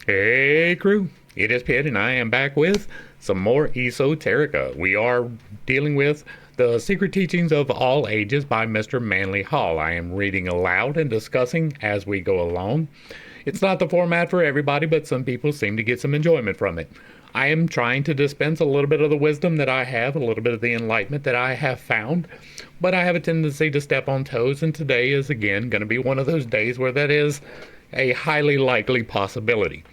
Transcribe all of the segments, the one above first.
Hey crew, it is Pitt and I am back with some more Esoterica. We are dealing with The Secret Teachings of All Ages by Mr. Manly Hall. I am reading aloud and discussing as we go along. It's not the format for everybody, but some people seem to get some enjoyment from it. I am trying to dispense a little bit of the wisdom that I have, a little bit of the enlightenment that I have found, but I have a tendency to step on toes, and today is again going to be one of those days where that is a highly likely possibility.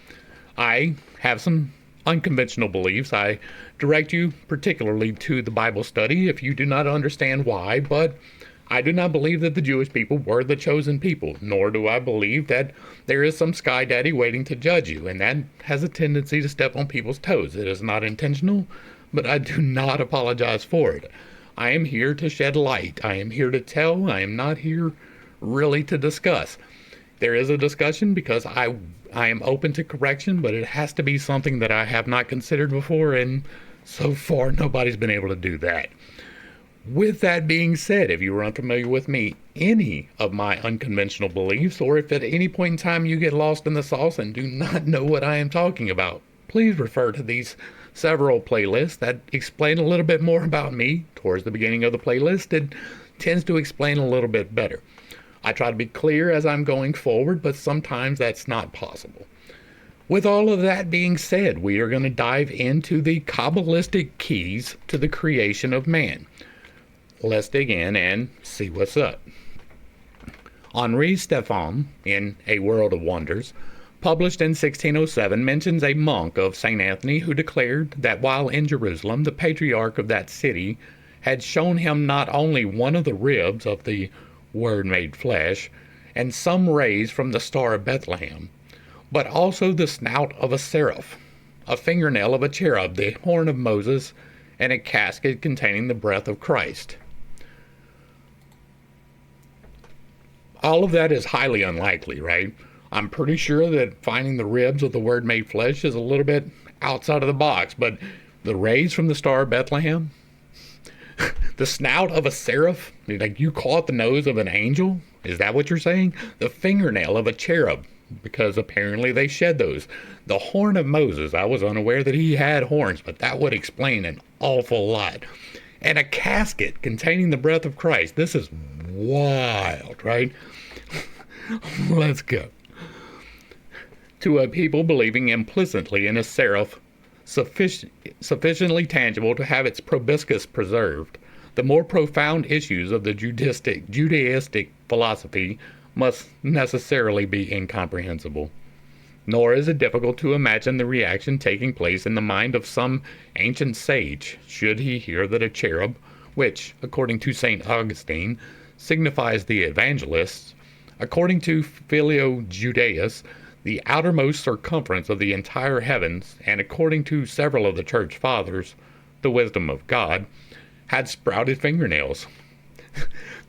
I have some unconventional beliefs. I direct you particularly to the Bible study if you do not understand why, but I do not believe that the Jewish people were the chosen people, nor do I believe that there is some sky daddy waiting to judge you, and that has a tendency to step on people's toes. It is not intentional, but I do not apologize for it. I am here to shed light. I am here to tell. I am not here really to discuss. There is a discussion because I am open to correction, but it has to be something that I have not considered before, and so far nobody's been able to do that. With that being said, if you are unfamiliar with me, any of my unconventional beliefs, or if at any point in time you get lost in the sauce and do not know what I am talking about, please refer to these several playlists that explain a little bit more about me. Towards the beginning of the playlist, it tends to explain a little bit better. I try to be clear as I'm going forward, but sometimes that's not possible. With all of that being said, we are going to dive into the Kabbalistic keys to the creation of man. Let's dig in and see what's up. Henri Stephan, in A World of Wonders, published in 1607, mentions a monk of St. Anthony who declared that while in Jerusalem, the patriarch of that city had shown him not only one of the ribs of the Word made flesh, and some rays from the Star of Bethlehem, but also the snout of a seraph, a fingernail of a cherub, the horn of Moses, and a casket containing the breath of Christ. All of that is highly unlikely, right? I'm pretty sure that finding the ribs of the Word made flesh is a little bit outside of the box, but the rays from the Star of Bethlehem, the snout of a seraph, like you caught the nose of an angel? Is that what you're saying? The fingernail of a cherub, because apparently they shed those. The horn of Moses, I was unaware that he had horns, but that would explain an awful lot. And a casket containing the breath of Christ. This is wild, right? Let's go. To a people believing implicitly in a seraph sufficiently tangible to have its proboscis preserved, the more profound issues of the Judaistic philosophy must necessarily be incomprehensible. Nor is it difficult to imagine the reaction taking place in the mind of some ancient sage should he hear that a cherub, which, according to St. Augustine, signifies the evangelists, according to Philo Judaeus, the outermost circumference of the entire heavens, and according to several of the church fathers, the wisdom of God, had sprouted fingernails.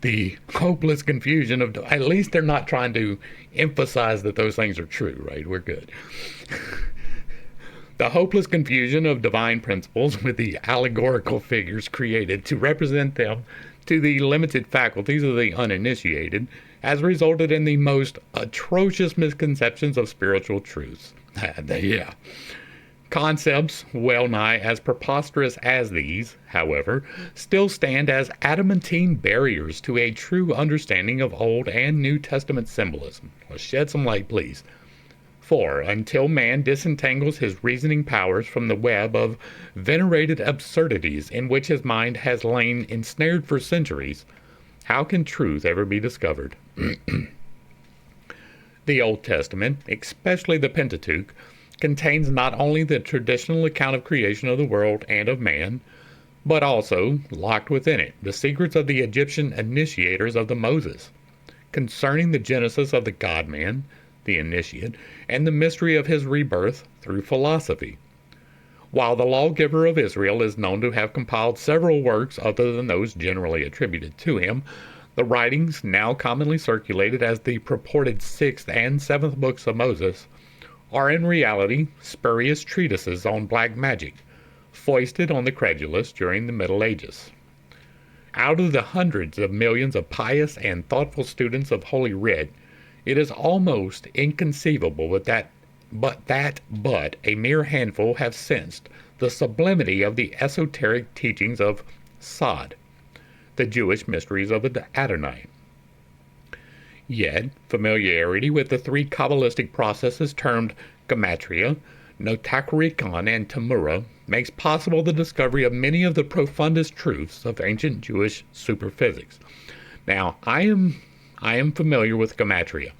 The hopeless confusion of, at least they're not trying to emphasize that those things are true, right? We're good. The hopeless confusion of divine principles with the allegorical figures created to represent them to the limited faculties of the uninitiated has resulted in the most atrocious misconceptions of spiritual truths. Yeah. Concepts well nigh as preposterous as these, however, still stand as adamantine barriers to a true understanding of Old and New Testament symbolism. Let's shed some light, please. For until man disentangles his reasoning powers from the web of venerated absurdities in which his mind has lain ensnared for centuries, how can truth ever be discovered? The Old Testament, especially the Pentateuch, contains not only the traditional account of creation of the world and of man, but also, locked within it, the secrets of the Egyptian initiators of the Moses, concerning the genesis of the God-man, the initiate, and the mystery of his rebirth through philosophy. While the lawgiver of Israel is known to have compiled several works other than those generally attributed to him, the writings now commonly circulated as the purported 6th and 7th books of Moses are in reality spurious treatises on black magic, foisted on the credulous during the Middle Ages. Out of the hundreds of millions of pious and thoughtful students of Holy Writ, it is almost inconceivable that but a mere handful have sensed the sublimity of the esoteric teachings of Sod, the Jewish mysteries of Adonai. Yet, familiarity with the three Kabbalistic processes termed Gematria, Notakarikon, and Tamura makes possible the discovery of many of the profundest truths of ancient Jewish superphysics. Now, I am familiar with Gematria.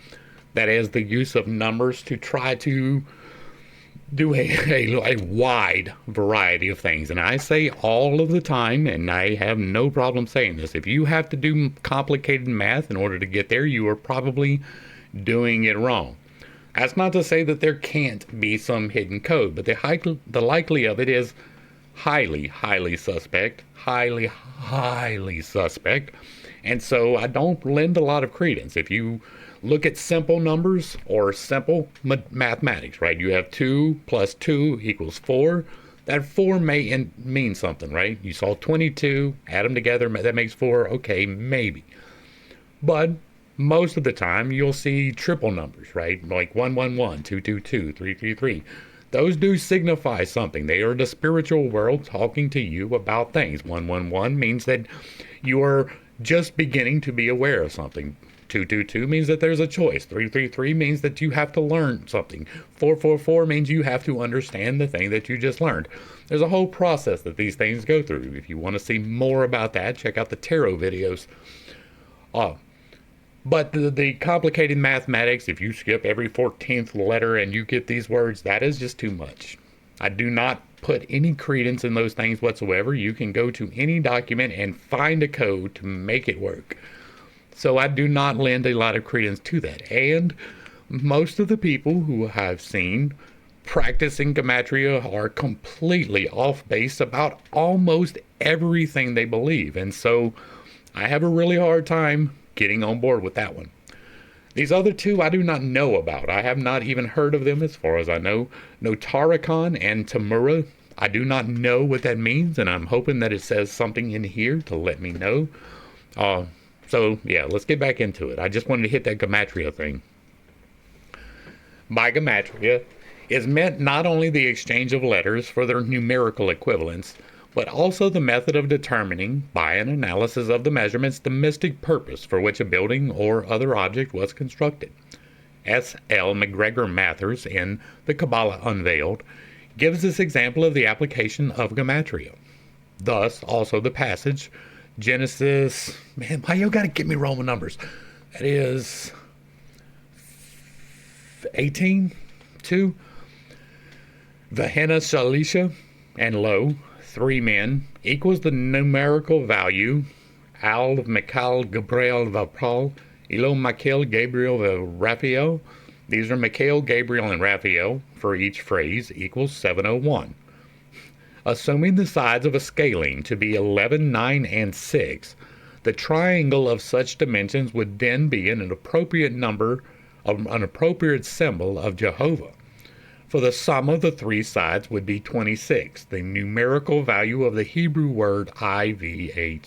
That is the use of numbers to try to do a wide variety of things. And I say all of the time, and I have no problem saying this, if you have to do complicated math in order to get there, you are probably doing it wrong. That's not to say that there can't be some hidden code, but the likely of it is highly suspect. Highly suspect. And so I don't lend a lot of credence. If you look at simple numbers or simple mathematics, right? You have 2 plus 2 equals 4. That 4 may mean something, right? You saw 22, add them together, that makes 4. Okay, maybe. But most of the time, you'll see triple numbers, right? Like 111, 222, 333. Those do signify something. They are the spiritual world talking to you about things. 111 means that you are just beginning to be aware of something. 222 means that there's a choice. 333 means that you have to learn something. 444 means you have to understand the thing that you just learned. There's a whole process that these things go through. If you want to see more about that, check out the tarot videos. But the complicated mathematics, if you skip every 14th letter and you get these words, that is just too much. I do not put any credence in those things whatsoever. You can go to any document and find a code to make it work. So I do not lend a lot of credence to that. And most of the people who I've seen practicing Gematria are completely off base about almost everything they believe. And so I have a really hard time getting on board with that one. These other two I do not know about. I have not even heard of them as far as I know. Notarikon and Tamura, I do not know what that means, and I'm hoping that it says something in here to let me know. So, yeah, let's get back into it. I just wanted to hit that Gematria thing. By Gematria is meant not only the exchange of letters for their numerical equivalents, but also the method of determining, by an analysis of the measurements, the mystic purpose for which a building or other object was constructed. S. L. McGregor Mathers, in The Kabbala Unveiled, gives this example of the application of Gematria. Thus, also the passage, Genesis, man, why you gotta get me Roman numbers? That is 18:2. Vahena Shalisha, and lo, 3 men, equals the numerical value Al Michael Gabriel Vapral, Elo Michael Gabriel Raphael. These are Michael, Gabriel, and Raphael for each phrase equals 701. Assuming the sides of a scaling to be 11, 9, and 6, the triangle of such dimensions would then be an appropriate symbol of Jehovah. For the sum of the 3 sides would be 26, the numerical value of the Hebrew word IHVH.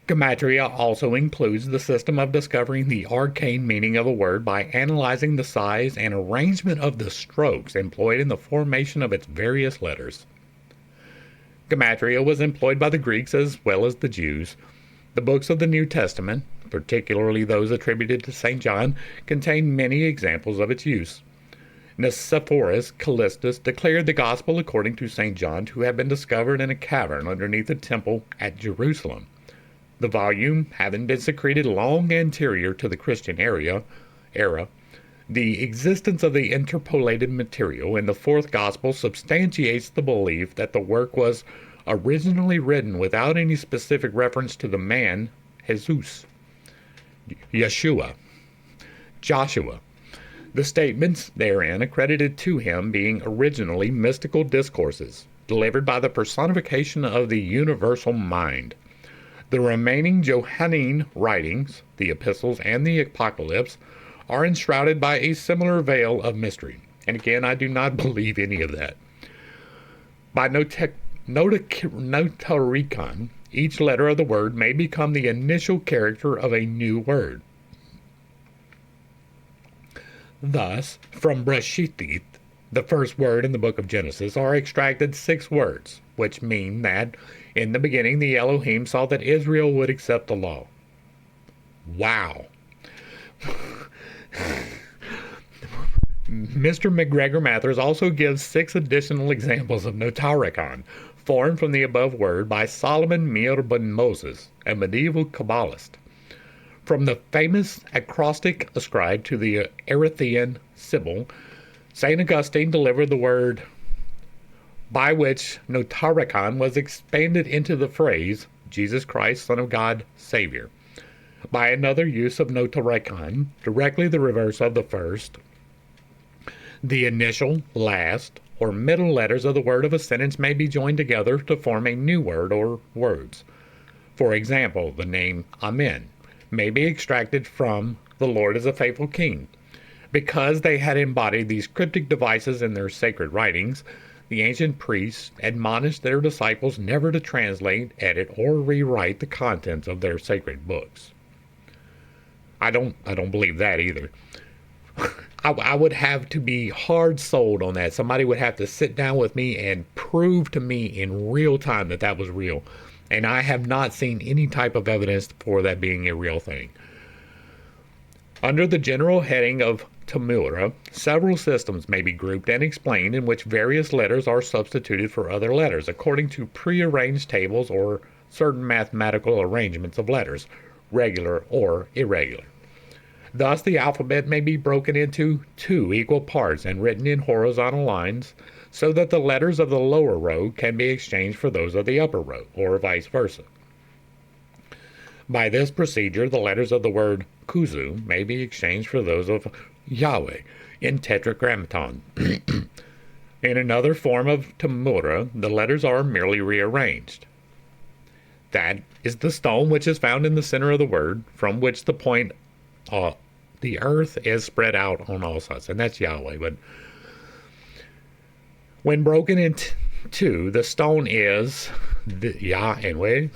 Gematria also includes the system of discovering the arcane meaning of a word by analyzing the size and arrangement of the strokes employed in the formation of its various letters. Gematria was employed by the Greeks as well as the Jews. The books of the New Testament, particularly those attributed to St. John, contain many examples of its use. Nicephorus Callistus declared the gospel according to St. John to have been discovered in a cavern underneath the temple at Jerusalem. The volume, having been secreted long anterior to the Christian era, the existence of the interpolated material in the fourth gospel substantiates the belief that the work was originally written without any specific reference to the man, Jesus, Yeshua, Joshua. The statements therein accredited to him being originally mystical discourses, delivered by the personification of the universal mind. The remaining Johannine writings, the epistles and the apocalypse, are enshrouded by a similar veil of mystery. And again, I do not believe any of that. By notarikon, each letter of the word may become the initial character of a new word. Thus, from Breshithith, the first word in the book of Genesis, are extracted 6 words, which mean that in the beginning the Elohim saw that Israel would accept the law. Wow. Mr. McGregor Mathers also gives 6 additional examples of Notarikon, formed from the above word by Solomon Mir ben Moses, a medieval Kabbalist. From the famous acrostic ascribed to the Erythraean Sibyl, St. Augustine delivered the word by which Notarikon was expanded into the phrase, Jesus Christ, Son of God, Savior. By another use of Notarikon, directly the reverse of the first, the initial, last, or middle letters of the word of a sentence may be joined together to form a new word or words. For example, the name Amen may be extracted from the Lord is a faithful king. Because they had embodied these cryptic devices in their sacred writings, the ancient priests admonished their disciples never to translate, edit, or rewrite the contents of their sacred books. I don't believe that either. I would have to be hard sold on that. Somebody would have to sit down with me and prove to me in real time that that was real. And I have not seen any type of evidence for that being a real thing. Under the general heading of Tamura, several systems may be grouped and explained in which various letters are substituted for other letters according to prearranged tables or certain mathematical arrangements of letters, regular or irregular. Thus, the alphabet may be broken into 2 equal parts and written in horizontal lines so that the letters of the lower row can be exchanged for those of the upper row, or vice versa. By this procedure, the letters of the word Kuzu may be exchanged for those of Yahweh in tetragrammaton. In another form of Tamura, the letters are merely rearranged. That is the stone which is found in the center of the word, from which the point the earth is spread out on all sides, and that's Yahweh. But when broken into 2, the stone is the Yahweh,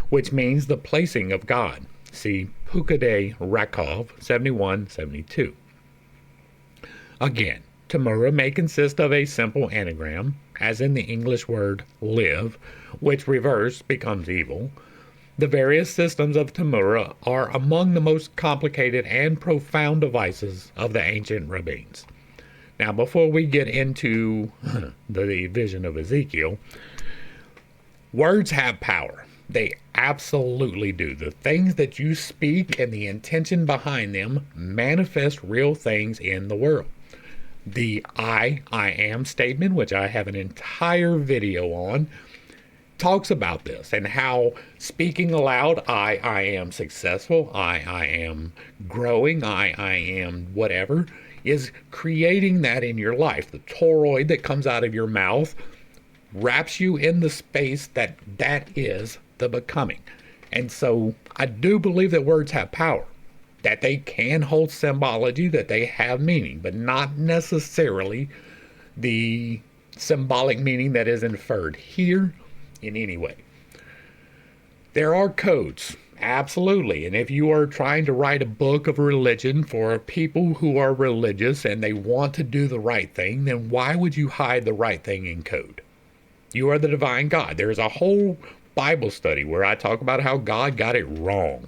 which means the placing of God. See Pukade Rakov 71-72. Again, Tamura may consist of a simple anagram, as in the English word live, which reversed becomes evil. The various systems of Tamura are among the most complicated and profound devices of the ancient rabbins. Now, before we get into the vision of Ezekiel, words have power. They absolutely do. The things that you speak and the intention behind them manifest real things in the world. The I am statement, which I have an entire video on, talks about this and how speaking aloud, I am successful, I am growing, I am whatever, is creating that in your life. The toroid that comes out of your mouth wraps you in the space that is the becoming. And so I do believe that words have power, that they can hold symbology, that they have meaning, but not necessarily the symbolic meaning that is inferred here in any way. There are codes, absolutely, and if you are trying to write a book of religion for people who are religious and they want to do the right thing, then why would you hide the right thing in code? You are the divine God. There's a whole Bible study where I talk about how God got it wrong.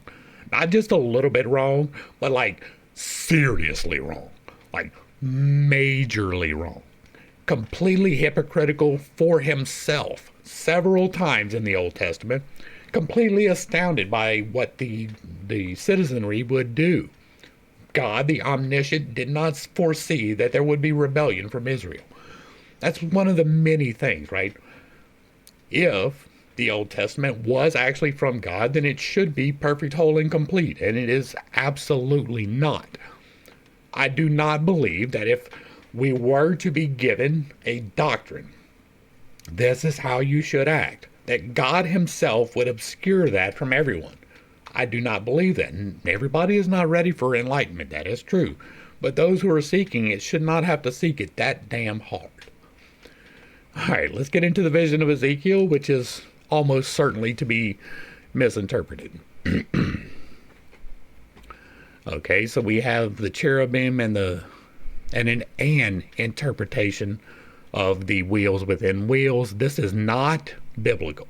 Not just a little bit wrong, but like seriously wrong, like majorly wrong. Completely hypocritical for himself several times in the Old Testament, completely astounded by what the citizenry would do. God, the omniscient, did not foresee that there would be rebellion from Israel. That's one of the many things, right? If the Old Testament was actually from God, then it should be perfect, whole, and complete, and it is absolutely not. I do not believe that if we were to be given a doctrine, this is how you should act, that God himself would obscure that from everyone. I do not believe that. And everybody is not ready for enlightenment. That is true. But those who are seeking it should not have to seek it that damn hard. All right, let's get into the vision of Ezekiel, which is almost certainly to be misinterpreted. Okay, so we have the cherubim and the and an interpretation of the wheels within wheels. This is not biblical.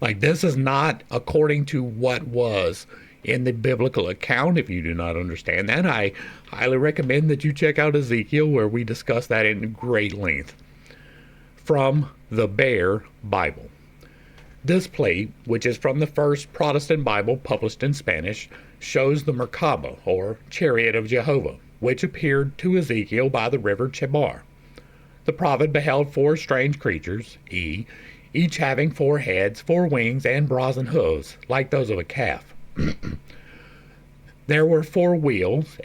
Like, this is not according to what was in the biblical account. If you do not understand that, I highly recommend that you check out Ezekiel, where we discuss that in great length. From the Bear Bible. This plate, which is from the first Protestant Bible published in Spanish, shows the Merkabah, or Chariot of Jehovah, which appeared to Ezekiel by the river Chebar. The prophet beheld 4 strange creatures, each having 4 heads, 4 wings, and brazen hooves, like those of a calf. There were 4 wheels,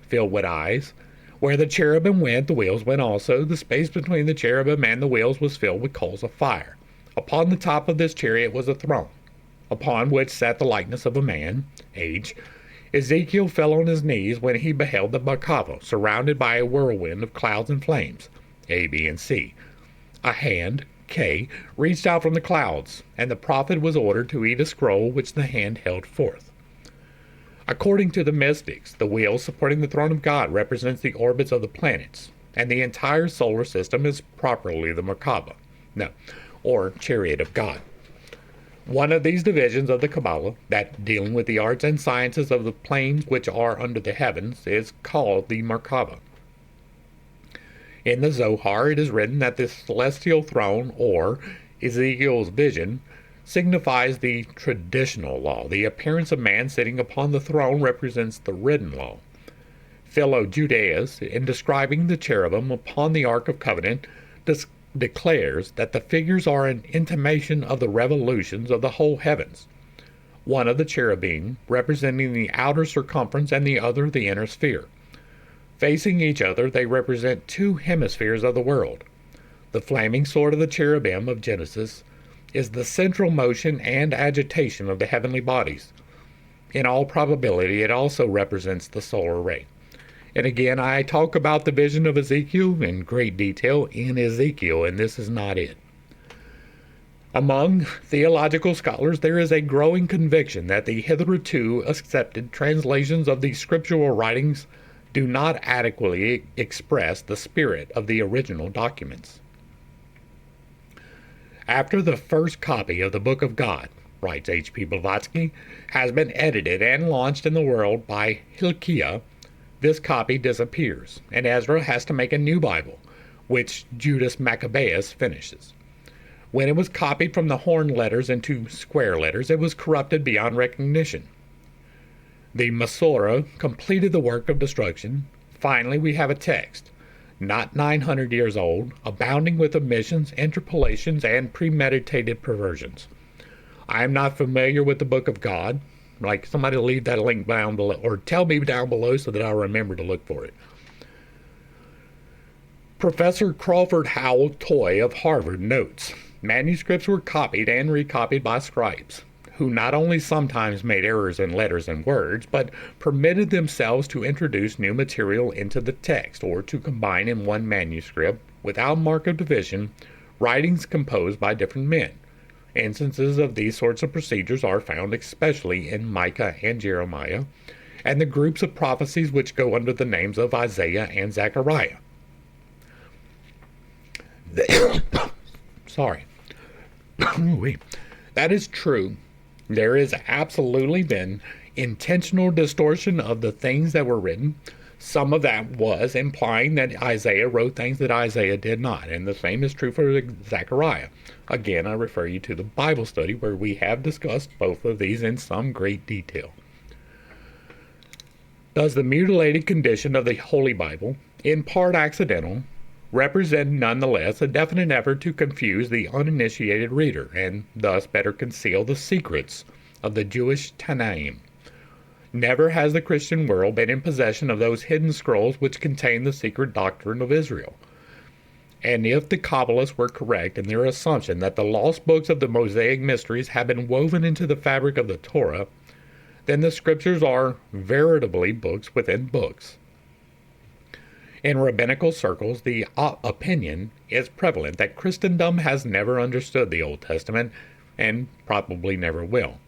filled with eyes. Where the cherubim went, the wheels went also. The space between the cherubim and the wheels was filled with coals of fire. Upon the top of this chariot was a throne, upon which sat the likeness of a man, H. Ezekiel fell on his knees when he beheld the Merkabah, surrounded by a whirlwind of clouds and flames, A, B, and C. A hand, K, reached out from the clouds, and the prophet was ordered to eat a scroll which the hand held forth. According to the mystics, the wheel supporting the throne of God represents the orbits of the planets, and the entire solar system is properly the Merkabah, or Chariot of God. One of these divisions of the Kabbala, that dealing with the arts and sciences of the planes which are under the heavens, is called the Merkabah. In the Zohar, it is written that the celestial throne, or Ezekiel's vision, signifies the traditional law. The appearance of man sitting upon the throne represents the written law. Philo-Judaeus, in describing the cherubim upon the Ark of Covenant, declares that the figures are an intimation of the revolutions of the whole heavens. One of the cherubim representing the outer circumference and the other the inner sphere. Facing each other, they represent 2 hemispheres of the world. The flaming sword of the cherubim of Genesis is the central motion and agitation of the heavenly bodies. In all probability, it also represents the solar ray. And again, I talk about the vision of Ezekiel in great detail in Ezekiel, and this is not it. Among theological scholars, there is a growing conviction that the hitherto accepted translations of the scriptural writings do not adequately express the spirit of the original documents. After the first copy of the Book of God, writes H.P. Blavatsky, has been edited and launched in the world by Hilkiah, this copy disappears, and Ezra has to make a new Bible, which Judas Maccabeus finishes. When it was copied from the horn letters into square letters, it was corrupted beyond recognition. The Masorah completed the work of destruction. Finally, we have a text, not 900 years old, abounding with omissions, interpolations, and premeditated perversions. I am not familiar with the Book of God. Like, somebody leave that link down below, or tell me down below so that I'll remember to look for it. Professor Crawford Howell Toy of Harvard notes, manuscripts were copied and recopied by scribes, who not only sometimes made errors in letters and words, but permitted themselves to introduce new material into the text, or to combine in one manuscript, without mark of division, writings composed by different men. Instances of these sorts of procedures are found especially in Micah and Jeremiah, and the groups of prophecies which go under the names of Isaiah and Zechariah. Sorry. That is true. There has absolutely been intentional distortion of the things that were written. Some of that was implying that Isaiah wrote things that Isaiah did not, and the same is true for Zechariah. Again, I refer you to the Bible study where we have discussed both of these in some great detail. Does the mutilated condition of the Holy Bible, in part accidental, represent nonetheless a definite effort to confuse the uninitiated reader, and thus better conceal the secrets of the Jewish Tanaim? Never has the Christian world been in possession of those hidden scrolls which contain the secret doctrine of Israel. And if the Kabbalists were correct in their assumption that the lost books of the Mosaic mysteries have been woven into the fabric of the Torah, then the scriptures are veritably books within books. In rabbinical circles, the opinion is prevalent that Christendom has never understood the Old Testament and probably never will.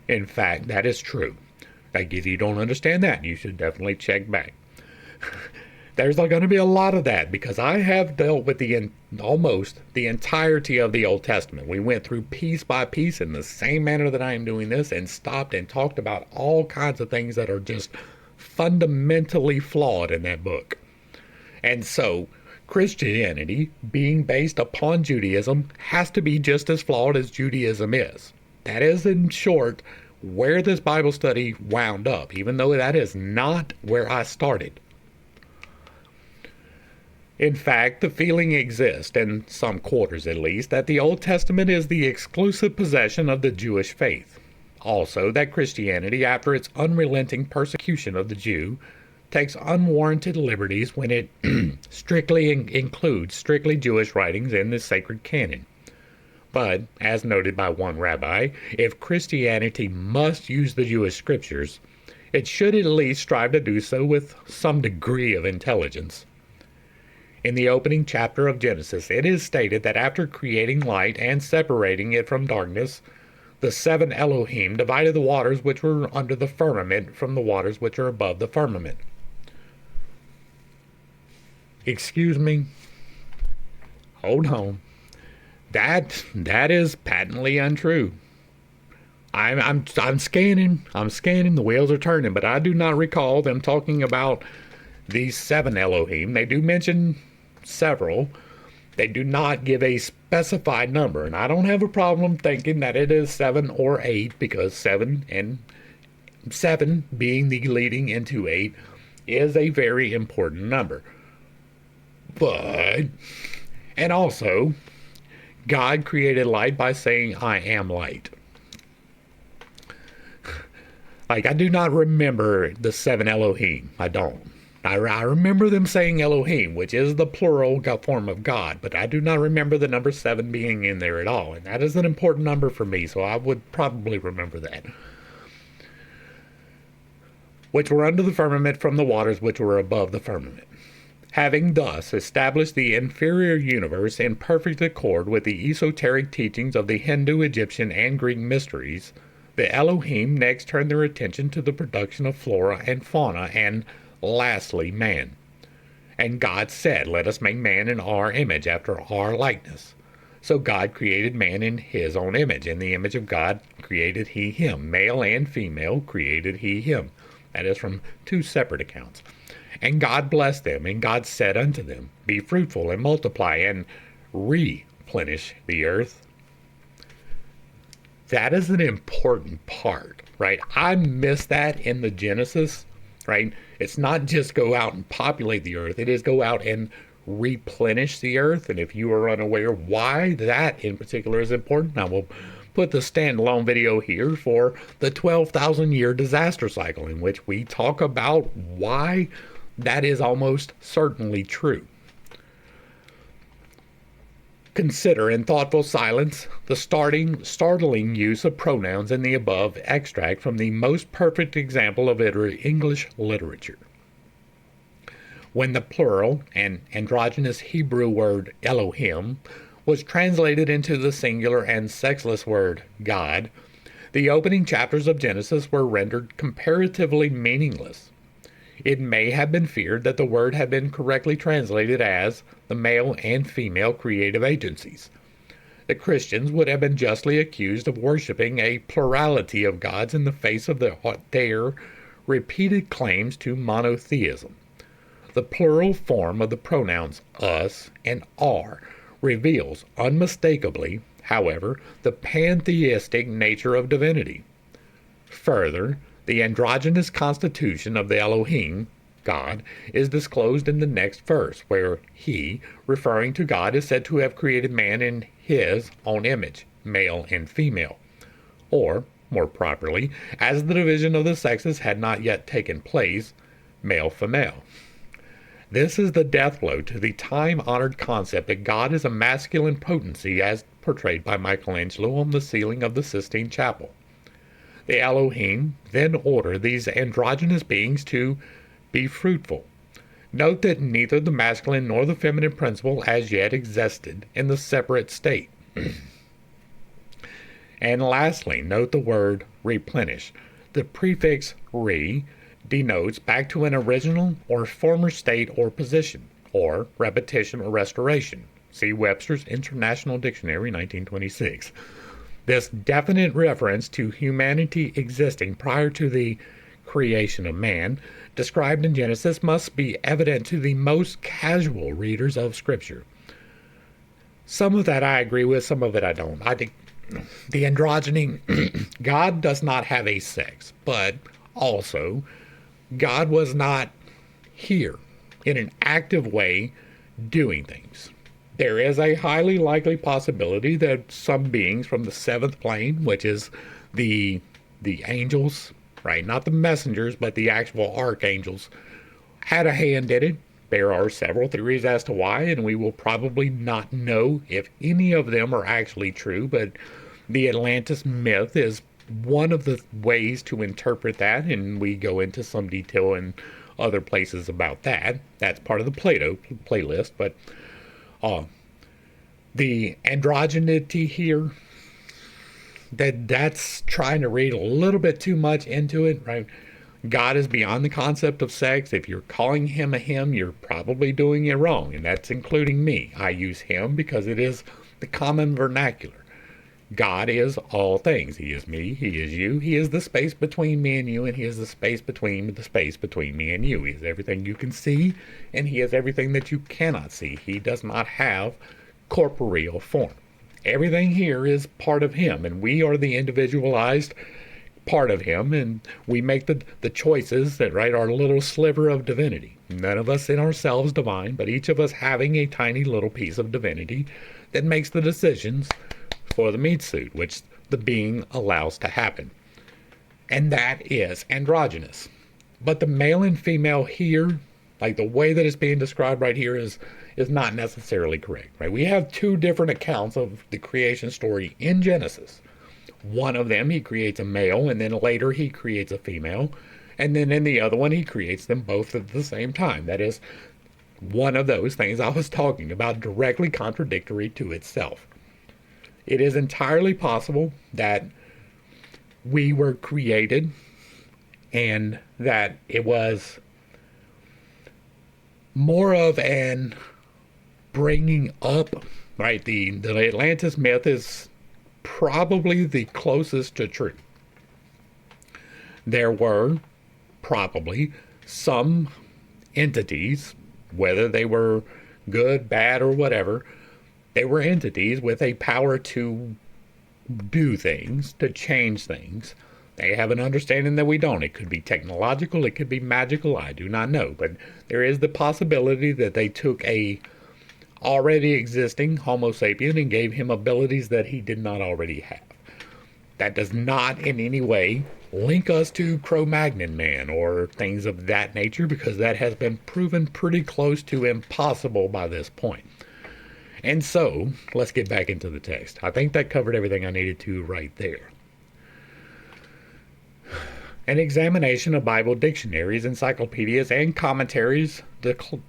In fact, that is true. Like, if you don't understand that, you should definitely check back. There's going to be a lot of that because I have dealt with almost the entirety of the Old Testament. We went through piece by piece in the same manner that I am doing this and stopped and talked about all kinds of things that are just fundamentally flawed in that book. And so Christianity, being based upon Judaism, has to be just as flawed as Judaism is. That is, in short, where this Bible study wound up, even though that is not where I started. In fact, the feeling exists, in some quarters at least, that the Old Testament is the exclusive possession of the Jewish faith. Also, that Christianity, after its unrelenting persecution of the Jew, takes unwarranted liberties when it strictly includes strictly Jewish writings in the sacred canon. But, as noted by one rabbi, if Christianity must use the Jewish scriptures, it should at least strive to do so with some degree of intelligence. In the opening chapter of Genesis, it is stated that after creating light and separating it from darkness, the seven Elohim divided the waters which were under the firmament from the waters which are above the firmament. Excuse me? Hold on. That is patently untrue. I'm scanning. The wheels are turning, but I do not recall them talking about these seven Elohim. They do mention several. They do not give a specified number, and I don't have a problem thinking that it is 7 or 8, because 7 being the leading into 8 is a very important number. But, and also, God created light by saying, "I am light." Like, I do not remember the seven Elohim. I don't. I remember them saying Elohim, which is the plural form of God, but I do not remember the number 7 being in there at all. And that is an important number for me, so I would probably remember that. Which were under the firmament from the waters which were above the firmament. Having thus established the inferior universe in perfect accord with the esoteric teachings of the Hindu, Egyptian, and Greek mysteries, the Elohim next turned their attention to the production of flora and fauna, and lastly, man. And God said, "Let us make man in our image, after our likeness." So God created man in his own image. In the image of God created he him. Male and female created he him. That is from 2 separate accounts. And God blessed them, and God said unto them, "Be fruitful and multiply, and replenish the earth." That is an important part, right? I missed that in the Genesis, right? It's not just go out and populate the earth. It is go out and replenish the earth. And if you are unaware why that in particular is important, I will put the standalone video here for the 12,000 year disaster cycle, in which we talk about why that is almost certainly true. Consider in thoughtful silence the startling use of pronouns in the above extract from the most perfect example of English literature. When the plural and androgynous Hebrew word Elohim was translated into the singular and sexless word God, the opening chapters of Genesis were rendered comparatively meaningless. It may have been feared that the word had been correctly translated as the male and female creative agencies. The Christians would have been justly accused of worshiping a plurality of gods in the face of their repeated claims to monotheism. The plural form of the pronouns us and our reveals unmistakably, however, the pantheistic nature of divinity. Further, the androgynous constitution of the Elohim, God, is disclosed in the next verse, where he, referring to God, is said to have created man in his own image, male and female. Or, more properly, as the division of the sexes had not yet taken place, male-female. This is the death blow to the time-honored concept that God is a masculine potency as portrayed by Michelangelo on the ceiling of the Sistine Chapel. The Elohim then order these androgynous beings to be fruitful. Note that neither the masculine nor the feminine principle as yet existed in the separate state. And lastly, note the word replenish. The prefix re denotes back to an original or former state or position, or repetition or restoration. See Webster's International Dictionary, 1926. This definite reference to humanity existing prior to the creation of man, described in Genesis, must be evident to the most casual readers of Scripture. Some of that I agree with, some of it I don't. I think the androgyny, God does not have a sex, but also God was not here in an active way doing things. There is a highly likely possibility that some beings from the seventh plane, which is the angels, right? Not the messengers, but the actual archangels, had a hand in it. There are several theories as to why, and we will probably not know if any of them are actually true, but the Atlantis myth is one of the ways to interpret that, and we go into some detail in other places about that. That's part of the Plato playlist, but the androgyny here, that's trying to read a little bit too much into it, right? God is beyond the concept of sex. If you're calling him a him, you're probably doing it wrong, and that's including me. I use him because it is the common vernacular. God is all things. He is me, he is you, he is the space between me and you, and he is the space between me and you. He is everything you can see, and he is everything that you cannot see. He does not have corporeal form. Everything here is part of him, and we are the individualized part of him, and we make the choices that, right, our little sliver of divinity. None of us in ourselves divine, but each of us having a tiny little piece of divinity that makes the decisions for the meat suit, which the being allows to happen. And that is androgynous. But the male and female here, like the way that it's being described right here, is not necessarily correct, right? We have two different accounts of the creation story in Genesis. One of them, he creates a male, and then later he creates a female. And then in the other one, he creates them both at the same time. That is one of those things I was talking about, directly contradictory to itself. It is entirely possible that we were created and that it was more of an bringing up, right? The Atlantis myth is probably the closest to truth. There were probably some entities, whether they were good, bad, or whatever, they were entities with a power to do things, to change things. They have an understanding that we don't. It could be technological, it could be magical, I do not know. But there is the possibility that they took a already existing Homo sapien and gave him abilities that he did not already have. That does not in any way link us to Cro-Magnon man or things of that nature, because that has been proven pretty close to impossible by this point. And so, let's get back into the text. I think that covered everything I needed to right there. An examination of Bible dictionaries, encyclopedias, and commentaries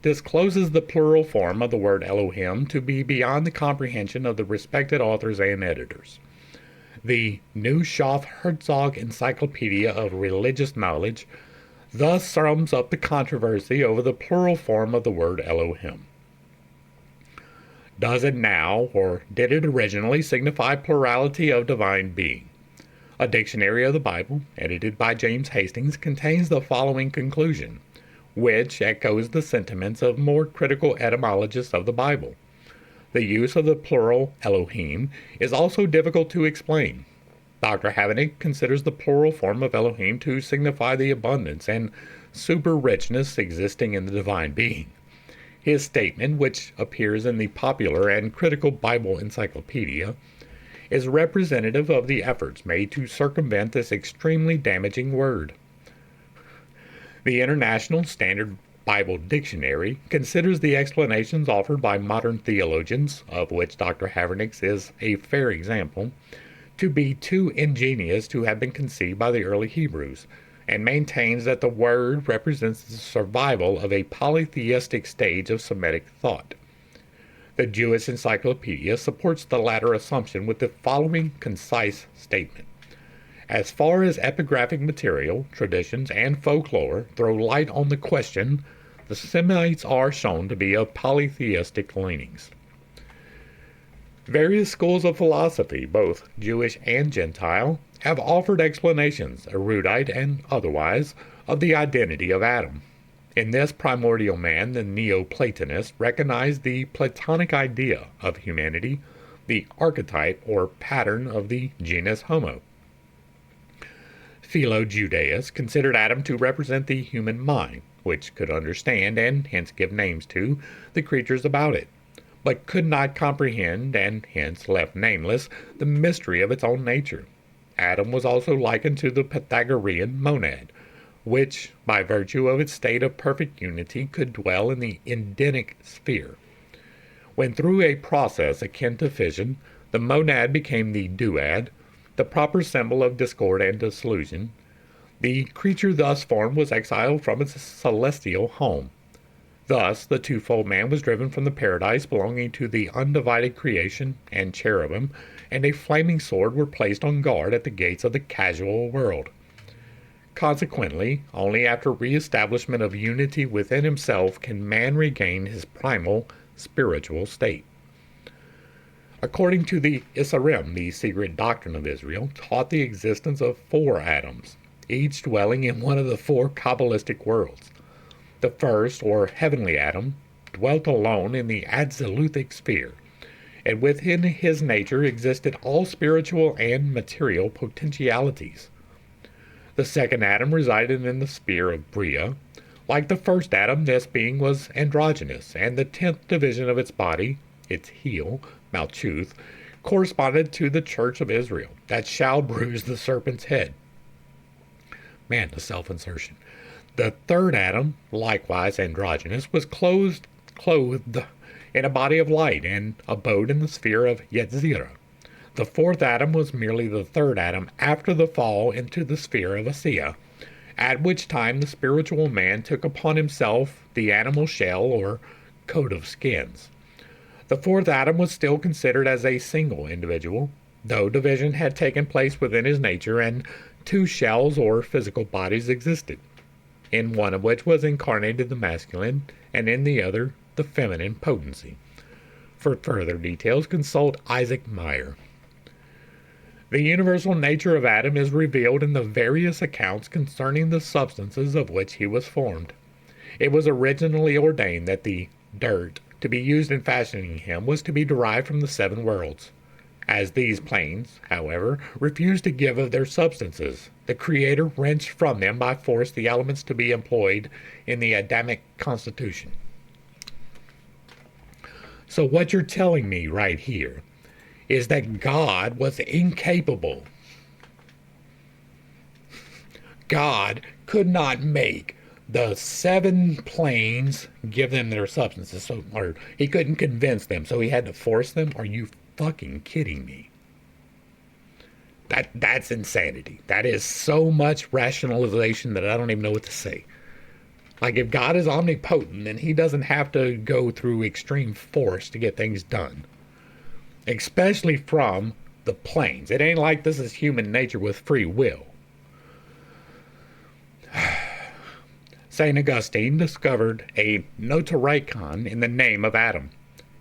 discloses the plural form of the word Elohim to be beyond the comprehension of the respected authors and editors. The Neuschhoff-Herzog Encyclopedia of Religious Knowledge thus sums up the controversy over the plural form of the word Elohim. Does it now, or did it originally, signify plurality of divine being? A dictionary of the Bible, edited by James Hastings, contains the following conclusion, which echoes the sentiments of more critical etymologists of the Bible. The use of the plural Elohim is also difficult to explain. Dr. Havenik considers the plural form of Elohim to signify the abundance and super richness existing in the divine being. His statement, which appears in the Popular and Critical Bible Encyclopedia, is representative of the efforts made to circumvent this extremely damaging word. The International Standard Bible Dictionary considers the explanations offered by modern theologians, of which Dr. Havernick's is a fair example, to be too ingenious to have been conceived by the early Hebrews, and maintains that the word represents the survival of a polytheistic stage of Semitic thought. The Jewish Encyclopedia supports the latter assumption with the following concise statement. As far as epigraphic material, traditions, and folklore throw light on the question, the Semites are shown to be of polytheistic leanings. Various schools of philosophy, both Jewish and Gentile, have offered explanations, erudite and otherwise, of the identity of Adam. In this primordial man, the Neoplatonists recognized the Platonic idea of humanity, the archetype or pattern of the genus Homo. Philo-Judaists considered Adam to represent the human mind, which could understand and hence give names to the creatures about it, but could not comprehend and hence left nameless the mystery of its own nature. Adam was also likened to the Pythagorean monad, which, by virtue of its state of perfect unity, could dwell in the Edenic sphere. When through a process akin to fission, the monad became the duad, the proper symbol of discord and dissolution, the creature thus formed was exiled from its celestial home. Thus, the twofold man was driven from the paradise belonging to the undivided creation, and cherubim and a flaming sword were placed on guard at the gates of the casual world. Consequently, only after re-establishment of unity within himself can man regain his primal spiritual state. According to the Isarim, the secret doctrine of Israel taught the existence of 4 Adams, each dwelling in one of the 4 Kabbalistic worlds. The first, or heavenly Adam, dwelt alone in the absolutic sphere, and within his nature existed all spiritual and material potentialities. The second Adam resided in the sphere of Bria. Like the first Adam, this being was androgynous, and the 10th division of its body, its heel, Malchuth, corresponded to the church of Israel, that shall bruise the serpent's head. Man, the self-insertion. The third Adam, likewise androgynous, was clothed in a body of light, and abode in the sphere of Yetzirah. The fourth Adam was merely the third Adam after the fall into the sphere of Asiya, at which time the spiritual man took upon himself the animal shell or coat of skins. The fourth Adam was still considered as a single individual, though division had taken place within his nature and 2 shells or physical bodies existed, in one of which was incarnated the masculine and in the other the feminine potency. For further details, consult Isaac Meyer. The universal nature of Adam is revealed in the various accounts concerning the substances of which he was formed. It was originally ordained that the dirt to be used in fashioning him was to be derived from the 7 worlds. As these planes, however, refused to give of their substances, the Creator wrenched from them by force the elements to be employed in the Adamic constitution. So what you're telling me right here is that God was incapable. God could not make the 7 planes give them their substances, or he couldn't convince them, so he had to force them? Are you fucking kidding me? That's insanity. That is so much rationalization that I don't even know what to say. Like, if God is omnipotent, then he doesn't have to go through extreme force to get things done. Especially from the planes. It ain't like this is human nature with free will. St. Augustine discovered a notarikon in the name of Adam.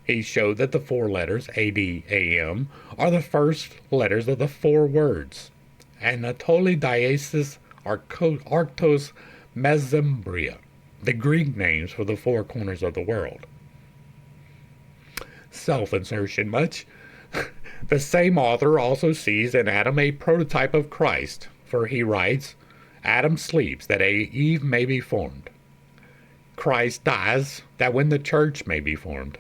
He showed that the 4 letters, A-D-A-M, are the first letters of the 4 words. Anatoli Diesis Arctos Mesembria, the Greek names for the 4 corners of the world. Self-insertion much? The same author also sees in Adam a prototype of Christ, for he writes, Adam sleeps that Eve may be formed. Christ dies that when the church may be formed.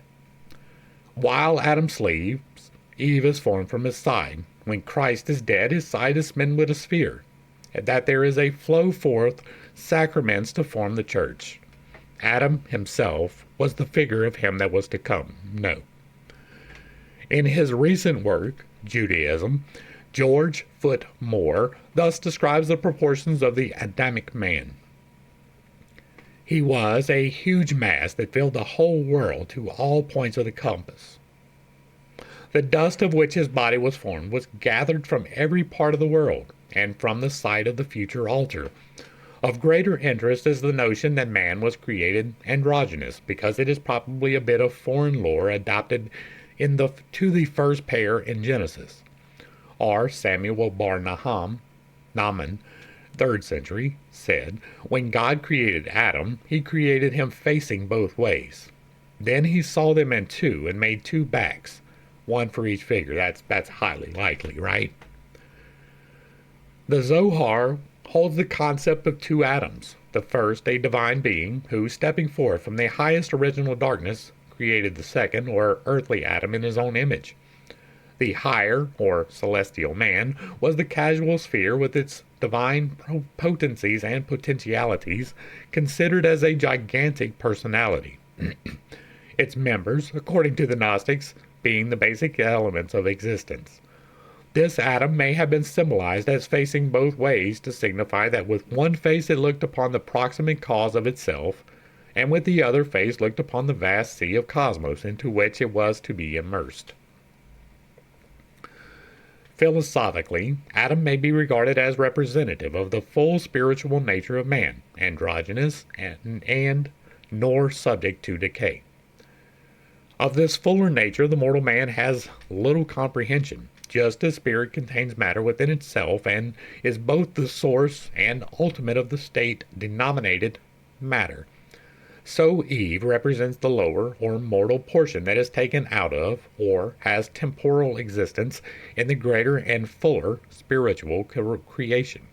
While Adam sleeps, Eve is formed from his side. When Christ is dead, his side is smitten with a sphere, and that there is a flow forth sacraments to form the church. Adam himself was the figure of him that was to come. No. In his recent work, Judaism, George Foot Moore thus describes the proportions of the Adamic man. He was a huge mass that filled the whole world to all points of the compass. The dust of which his body was formed was gathered from every part of the world, and from the site of the future altar. Of greater interest is the notion that man was created androgynous, because it is probably a bit of foreign lore adopted to the first pair in Genesis. R. Samuel Bar Nahman, 3rd century, said, when God created Adam, he created him facing both ways. Then he saw them in two and made two backs, one for each figure. That's highly likely, right? The Zohar holds the concept of two Adams. The first, a divine being, who, stepping forth from the highest original darkness, created the second, or earthly Adam, in his own image. The higher, or celestial man, was the casual sphere with its divine potencies and potentialities, considered as a gigantic personality. Its members, according to the Gnostics, being the basic elements of existence. This Adam may have been symbolized as facing both ways to signify that with one face it looked upon the proximate cause of itself, and with the other face looked upon the vast sea of cosmos into which it was to be immersed. Philosophically, Adam may be regarded as representative of the full spiritual nature of man, androgynous and nor subject to decay. Of this fuller nature the mortal man has little comprehension, just as spirit contains matter within itself and is both the source and ultimate of the state denominated matter. So Eve represents the lower or mortal portion that is taken out of, or has temporal existence, in the greater and fuller spiritual creation.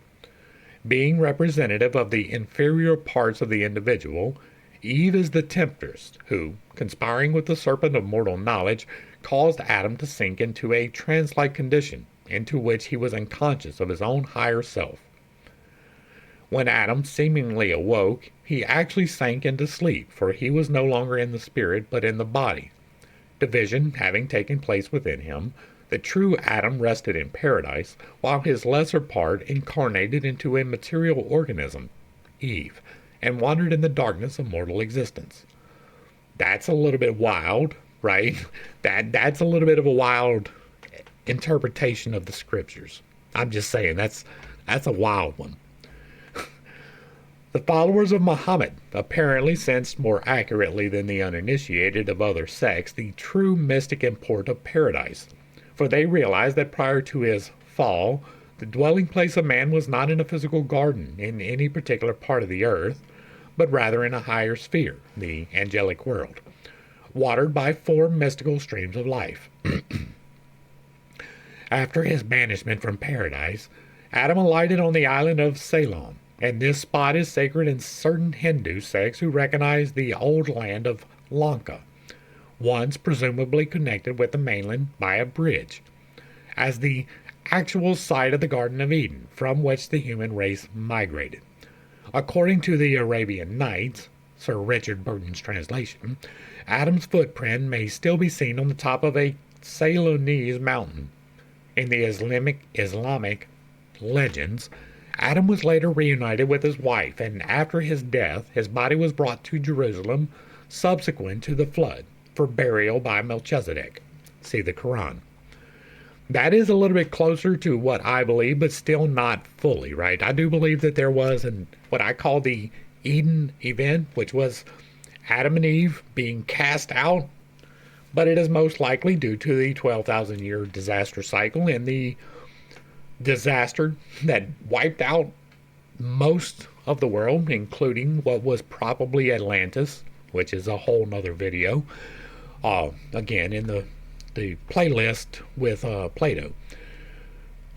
Being representative of the inferior parts of the individual, Eve is the temptress who, conspiring with the serpent of mortal knowledge, caused Adam to sink into a trance-like condition, into which he was unconscious of his own higher self. When Adam seemingly awoke, he actually sank into sleep, for he was no longer in the spirit, but in the body. Division having taken place within him, the true Adam rested in paradise, while his lesser part incarnated into a material organism, Eve, and wandered in the darkness of mortal existence. That's a little bit wild, right? That's a little bit of a wild interpretation of the scriptures. I'm just saying, that's a wild one. The followers of Muhammad apparently sensed more accurately than the uninitiated of other sects the true mystic import of paradise, for they realized that prior to his fall, the dwelling place of man was not in a physical garden in any particular part of the earth, but rather in a higher sphere, the angelic world, watered by 4 mystical streams of life. After his banishment from paradise, Adam alighted on the island of Ceylon, and this spot is sacred in certain Hindu sects who recognize the old land of Lanka, once presumably connected with the mainland by a bridge, as the actual site of the Garden of Eden, from which the human race migrated. According to the Arabian Nights, Sir Richard Burton's translation, Adam's footprint may still be seen on the top of a Ceylonese mountain. In the Islamic legends, Adam was later reunited with his wife, and after his death, his body was brought to Jerusalem subsequent to the flood for burial by Melchizedek. See the Quran. That is a little bit closer to what I believe, but still not fully, right? I do believe that there was what I call the Eden event, which was Adam and Eve being cast out, but it is most likely due to the 12,000-year disaster cycle and the disaster that wiped out most of the world, including what was probably Atlantis, which is a whole nother video. Again, in the playlist with Plato.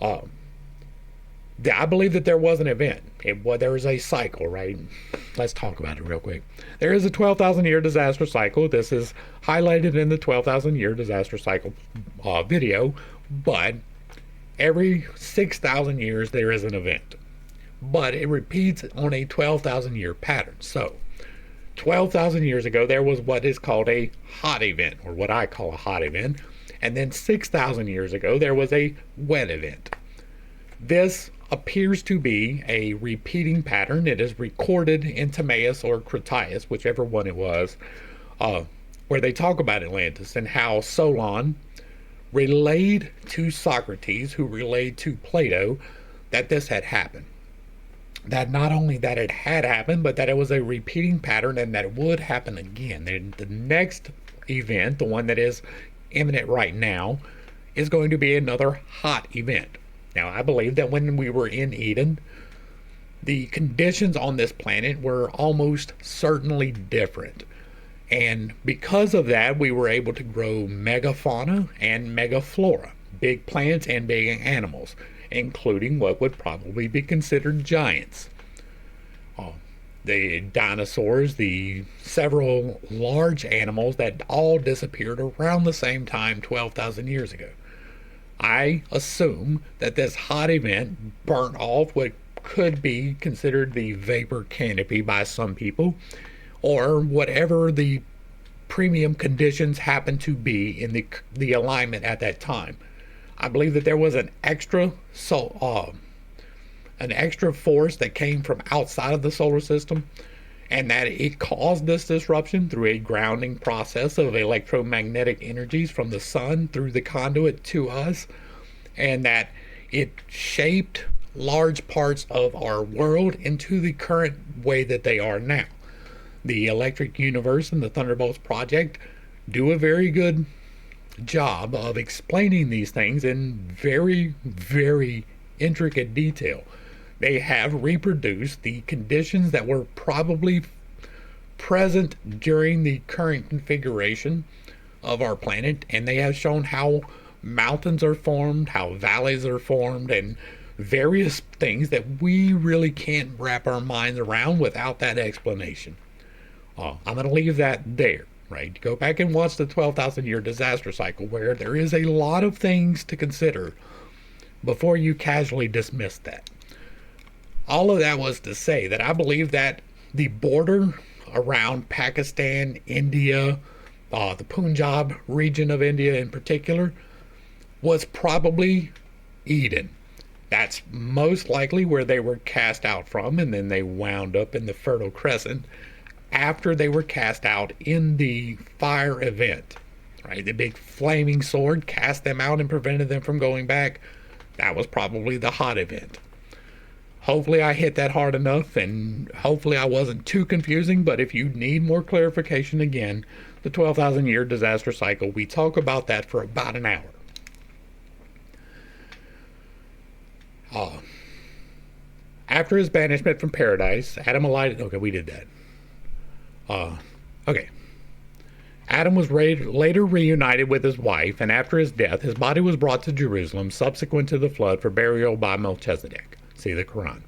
I believe that there was an event. There was a cycle, right? Let's talk about it real quick. There is a 12,000-year disaster cycle. This is highlighted in the 12,000-year disaster cycle video, but every 6,000 years there is an event. But it repeats on a 12,000-year pattern. So, 12,000 years ago, there was what is called a hot event, or what I call a hot event. And then 6,000 years ago, there was a wet event. This appears to be a repeating pattern. It is recorded in Timaeus or Critias, whichever one it was, where they talk about Atlantis and how Solon relayed to Socrates, who relayed to Plato, that this had happened. That not only that it had happened, but that it was a repeating pattern and that it would happen again. The next event, the one that is imminent right now, is going to be another hot event. Now, I believe that when we were in Eden, the conditions on this planet were almost certainly different. And because of that, we were able to grow megafauna and megaflora, big plants and big animals, including what would probably be considered giants. The dinosaurs, the several large animals that all disappeared around the same time 12,000 years ago. I assume that this hot event burnt off what could be considered the vapor canopy by some people, or whatever the premium conditions happened to be in the alignment at that time. I believe that there was an extra force that came from outside of the solar system, and that it caused this disruption through a grounding process of electromagnetic energies from the sun through the conduit to us, and that it shaped large parts of our world into the current way that they are now. The Electric Universe and the Thunderbolts Project do a very good job of explaining these things in very, very intricate detail. They have reproduced the conditions that were probably present during the current configuration of our planet, and they have shown how mountains are formed, how valleys are formed, and various things that we really can't wrap our minds around without that explanation. I'm going to leave that there, right? Go back and watch the 12,000 year disaster cycle, where there is a lot of things to consider before you casually dismiss that. All of that was to say that I believe that the border around Pakistan, India, the Punjab region of India in particular, was probably Eden. That's most likely where they were cast out from, and then they wound up in the Fertile Crescent after they were cast out in the fire event. Right? The big flaming sword cast them out and prevented them from going back. That was probably the hot event. Hopefully I hit that hard enough, and hopefully I wasn't too confusing, but if you need more clarification, again, the 12,000 year disaster cycle, we talk about that for about an hour. After his banishment from paradise, Adam alighted. Okay, we did that. Okay. Adam was later reunited with his wife, and after his death, his body was brought to Jerusalem subsequent to the flood for burial by Melchizedek. See the Quran.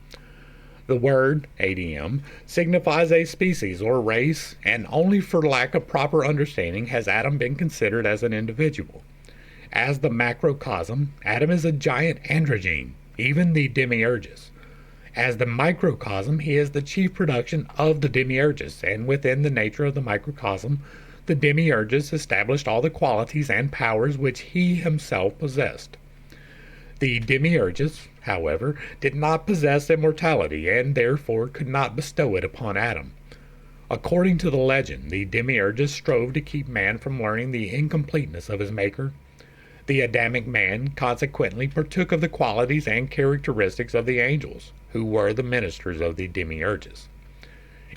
The word, ADM, signifies a species or race, and only for lack of proper understanding has Adam been considered as an individual. As the macrocosm, Adam is a giant androgyne, even the demiurges. As the microcosm, he is the chief production of the demiurges, and within the nature of the microcosm, the demiurges established all the qualities and powers which he himself possessed. The demiurges, however, did not possess immortality, and therefore could not bestow it upon Adam. According to the legend, the demiurges strove to keep man from learning the incompleteness of his maker. The Adamic man consequently partook of the qualities and characteristics of the angels, who were the ministers of the demiurges.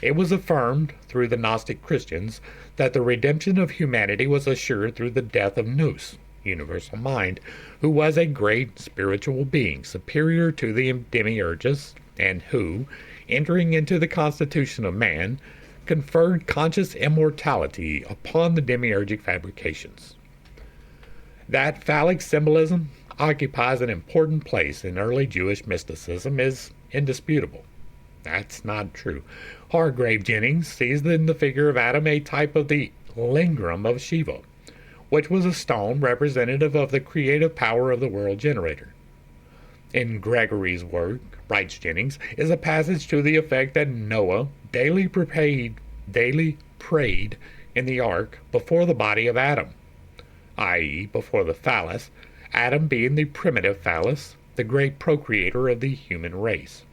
It was affirmed through the Gnostic Christians that the redemption of humanity was assured through the death of Nous, universal mind, who was a great spiritual being superior to the demiurges, and who, entering into the constitution of man, conferred conscious immortality upon the demiurgic fabrications. That phallic symbolism occupies an important place in early Jewish mysticism is indisputable. That's not true. Hargrave Jennings sees in the figure of Adam a type of the lingam of Shiva, which was a stone representative of the creative power of the world generator. In Gregory's work, writes Jennings, is a passage to the effect that Noah daily prayed in the ark before the body of Adam, i.e., before the phallus, Adam being the primitive phallus, the great procreator of the human race.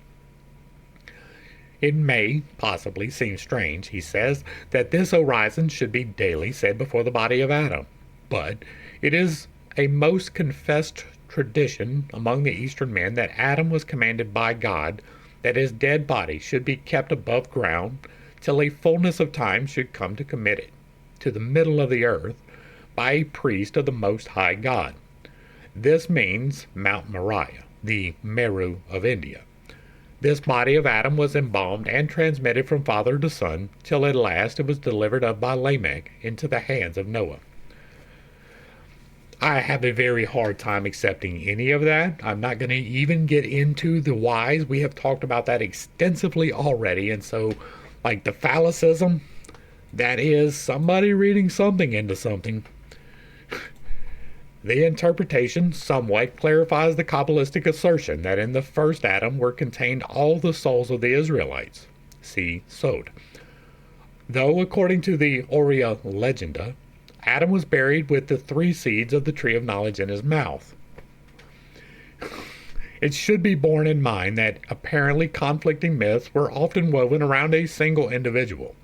It may possibly seem strange, he says, that this orison should be daily said before the body of Adam, but it is a most confessed tradition among the Eastern men that Adam was commanded by God that his dead body should be kept above ground till a fullness of time should come to commit it to the middle of the earth by a priest of the Most High God. This means Mount Moriah, the Meru of India. This body of Adam was embalmed and transmitted from father to son, till at last it was delivered up by Lamech into the hands of Noah. I have a very hard time accepting any of that. I'm not going to even get into the whys. We have talked about that extensively already, and so, like the phallicism, that is somebody reading something into something. The interpretation somewhat clarifies the Kabbalistic assertion that in the first Adam were contained all the souls of the Israelites. See Sod. Though, according to the Aurea Legenda, Adam was buried with the 3 seeds of the tree of knowledge in his mouth. It should be borne in mind that apparently conflicting myths were often woven around a single individual.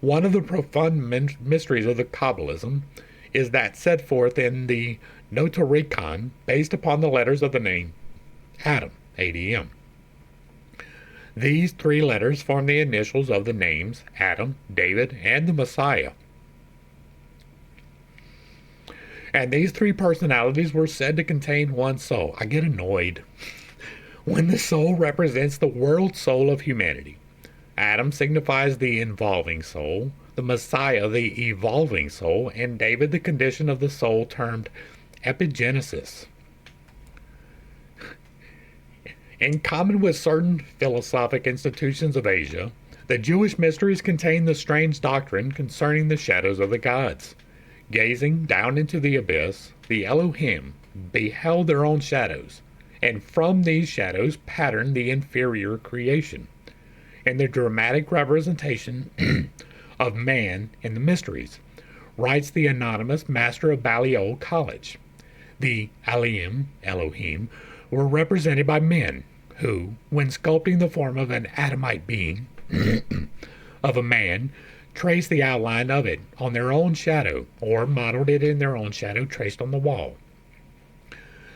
One of the profound mysteries of the Kabbalism is that set forth in the Notarikon, based upon the letters of the name Adam, ADM. These 3 letters form the initials of the names Adam, David, and the Messiah. And these 3 personalities were said to contain one soul. I get annoyed when the soul represents the world soul of humanity. Adam signifies the involving soul, the Messiah the evolving soul, and David the condition of the soul termed epigenesis. In common with certain philosophic institutions of Asia, the Jewish mysteries contain the strange doctrine concerning the shadows of the gods. Gazing down into the abyss, the Elohim beheld their own shadows, and from these shadows patterned the inferior creation. In the dramatic representation of man in the mysteries, writes the anonymous master of Balliol College, the Elohim, were represented by men who, when sculpting the form of an Adamite being, of a man, traced the outline of it on their own shadow, or modeled it in their own shadow traced on the wall.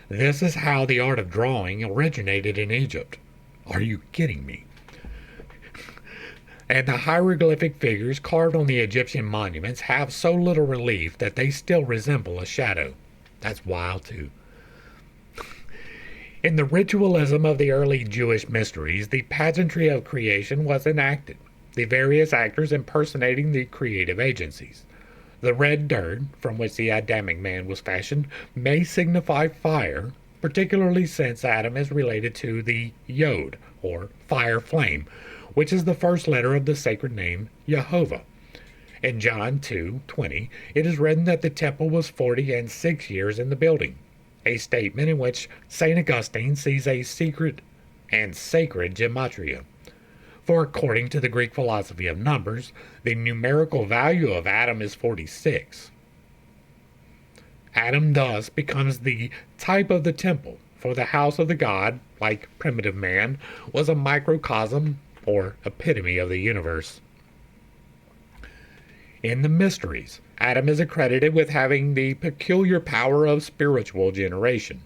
This is how the art of drawing originated in Egypt. Are you kidding me? And the hieroglyphic figures carved on the Egyptian monuments have so little relief that they still resemble a shadow. That's wild, too. In the ritualism of the early Jewish mysteries, the pageantry of creation was enacted, the various actors impersonating the creative agencies. The red dirt, from which the Adamic man was fashioned, may signify fire, particularly since Adam is related to the Yod, or fire flame, which is the first letter of the sacred name Jehovah. In John 2:20, it is written that the temple was 40 and 6 years in the building, a statement in which St. Augustine sees a secret and sacred gematria. For according to the Greek philosophy of numbers, the numerical value of Adam is 46. Adam thus becomes the type of the temple, for the house of the god, like primitive man, was a microcosm or epitome of the universe. In the mysteries, Adam is accredited with having the peculiar power of spiritual generation.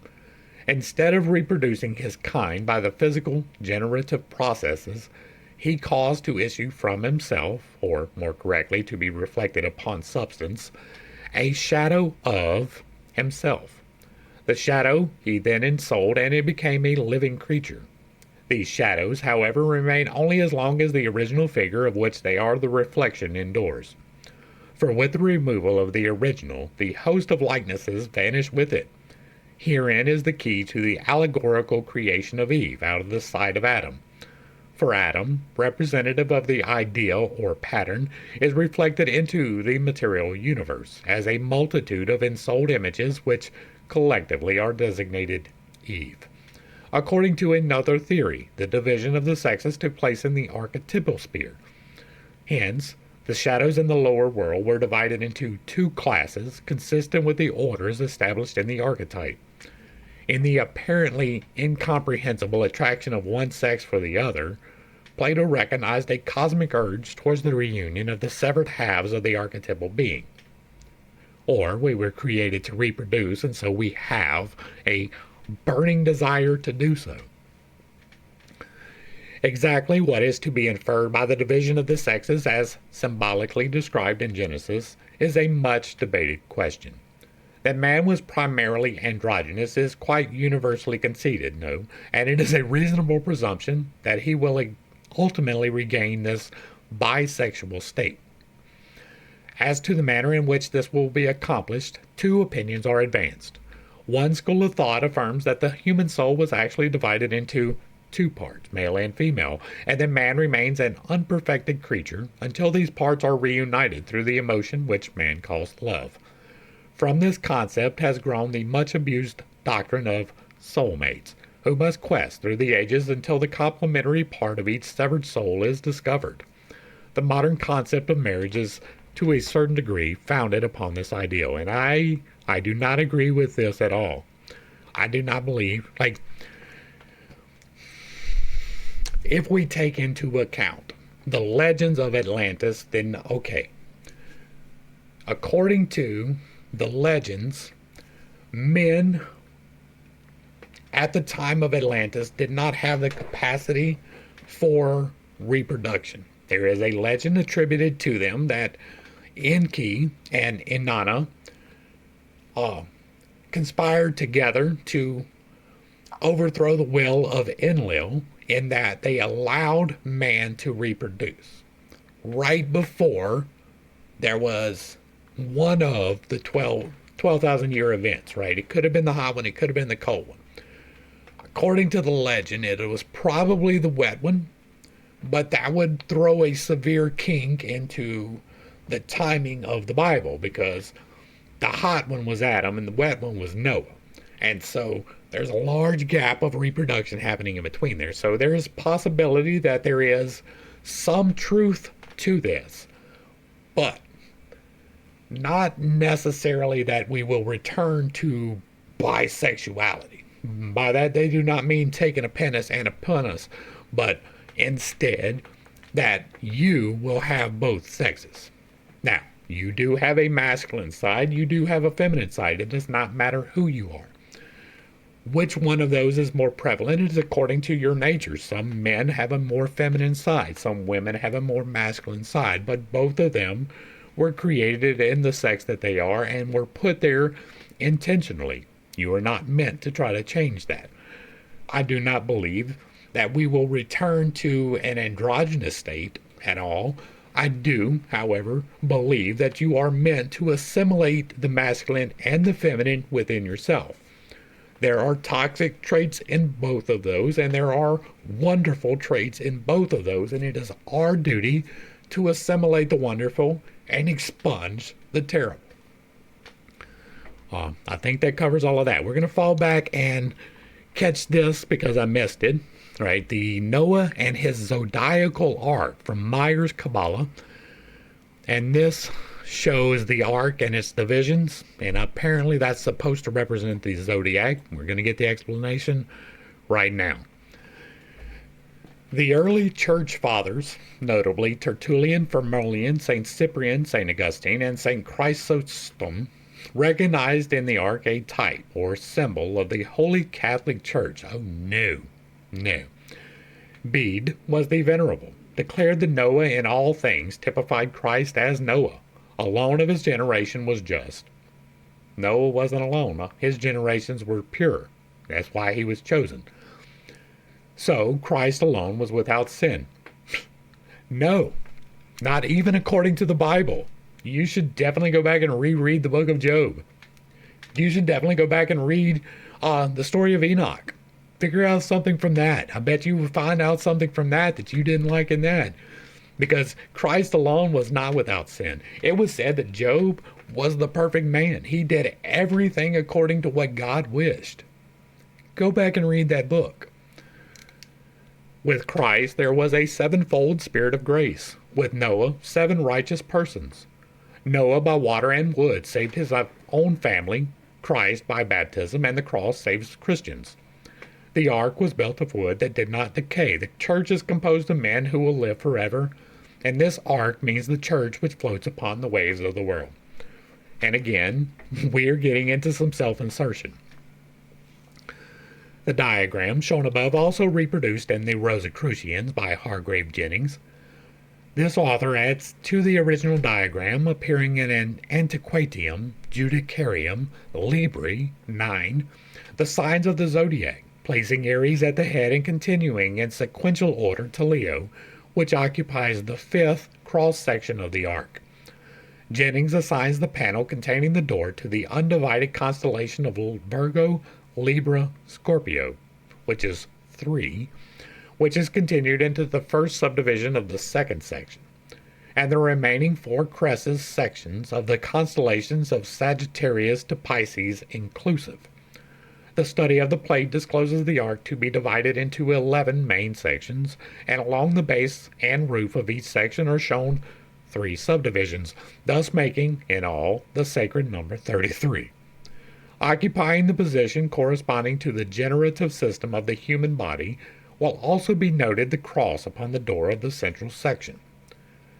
Instead of reproducing his kind by the physical generative processes, he caused to issue from himself, or more correctly, to be reflected upon substance, a shadow of himself. The shadow he then ensouled, and it became a living creature. These shadows, however, remain only as long as the original figure of which they are the reflection endures. For with the removal of the original, the host of likenesses vanish with it. Herein is the key to the allegorical creation of Eve out of the side of Adam. For Adam, representative of the ideal or pattern, is reflected into the material universe as a multitude of ensouled images which collectively are designated Eve. According to another theory, the division of the sexes took place in the archetypal sphere. Hence, the shadows in the lower world were divided into 2 classes consistent with the orders established in the archetype. In the apparently incomprehensible attraction of one sex for the other, Plato recognized a cosmic urge towards the reunion of the severed halves of the archetypal being. Or we were created to reproduce, and so we have a burning desire to do so. Exactly what is to be inferred by the division of the sexes as symbolically described in Genesis is a much debated question. That man was primarily androgynous is quite universally conceded, no, and it is a reasonable presumption that he will ultimately regain this bisexual state. As to the manner in which this will be accomplished, two opinions are advanced. One school of thought affirms that the human soul was actually divided into two parts, male and female, and that man remains an unperfected creature until these parts are reunited through the emotion which man calls love. From this concept has grown the much abused doctrine of soulmates, who must quest through the ages until the complementary part of each severed soul is discovered. The modern concept of marriage is to a certain degree founded upon this ideal, and I do not agree with this at all. I do not believe, if we take into account the legends of Atlantis, then okay. According to the legends, men at the time of Atlantis did not have the capacity for reproduction. There is a legend attributed to them that Enki and Inanna conspired together to overthrow the will of Enlil, in that they allowed man to reproduce right before there was one of the 12,000 year events, right? It could have been the hot one, it could have been the cold one. According to the legend, it was probably the wet one, but that would throw a severe kink into the timing of the Bible, because the hot one was Adam and the wet one was Noah. And so there's a large gap of reproduction happening in between there. So there is possibility that there is some truth to this, but not necessarily that we will return to bisexuality. By that, they do not mean taking a penis and a punis, but instead that you will have both sexes. Now, you do have a masculine side, you do have a feminine side. It does not matter who you are. Which one of those is more prevalent is according to your nature. Some men have a more feminine side, some women have a more masculine side, but both of them were created in the sex that they are and were put there intentionally. You are not meant to try to change that. I do not believe that we will return to an androgynous state at all. I do, however, believe that you are meant to assimilate the masculine and the feminine within yourself. There are toxic traits in both of those, and there are wonderful traits in both of those, and it is our duty to assimilate the wonderful and expunge the terrible. I think that covers all of that. We're going to fall back and catch this because I missed it. Right, the Noah and his zodiacal ark from Myers Kabbala, and this shows the ark and its divisions, and apparently that's supposed to represent the zodiac. We're going to get the explanation right now. The early church fathers, notably Tertullian, Firmilian, St. Cyprian, St. Augustine, and St. Chrysostom, recognized in the ark a type or symbol of the Holy Catholic Church. Oh no. Bede was the venerable, declared that Noah in all things typified Christ as Noah. Alone of his generation was just. Noah wasn't alone. His generations were pure. That's why he was chosen. So Christ alone was without sin. No, not even according to the Bible. You should definitely go back and reread the book of Job. You should definitely go back and read the story of Enoch. Figure out something from that. I bet you will find out something from that you didn't like in that. Because Christ alone was not without sin. It was said that Job was the perfect man. He did everything according to what God wished. Go back and read that book. With Christ, there was a sevenfold spirit of grace. With Noah, 7 righteous persons. Noah by water and wood saved his own family. Christ by baptism and the cross saves Christians. The ark was built of wood that did not decay. The church is composed of men who will live forever. And this ark means the church which floats upon the waves of the world. And again, we're getting into some self-insertion. The diagram shown above also reproduced in the Rosicrucians by Hargrave Jennings. This author adds to the original diagram appearing in an Antiquarium Judiciarum Libri 9 the signs of the zodiac, placing Aries at the head and continuing in sequential order to Leo, which occupies the fifth cross-section of the arc. Jennings assigns the panel containing the door to the undivided constellation of Virgo, Libra, Scorpio, which is 3, which is continued into the first subdivision of the second section, and the remaining 4 crescent sections of the constellations of Sagittarius to Pisces inclusive. The study of the plate discloses the arc to be divided into 11 main sections, and along the base and roof of each section are shown 3 subdivisions, thus making, in all, the sacred number 33. Occupying the position corresponding to the generative system of the human body will also be noted the cross upon the door of the central section.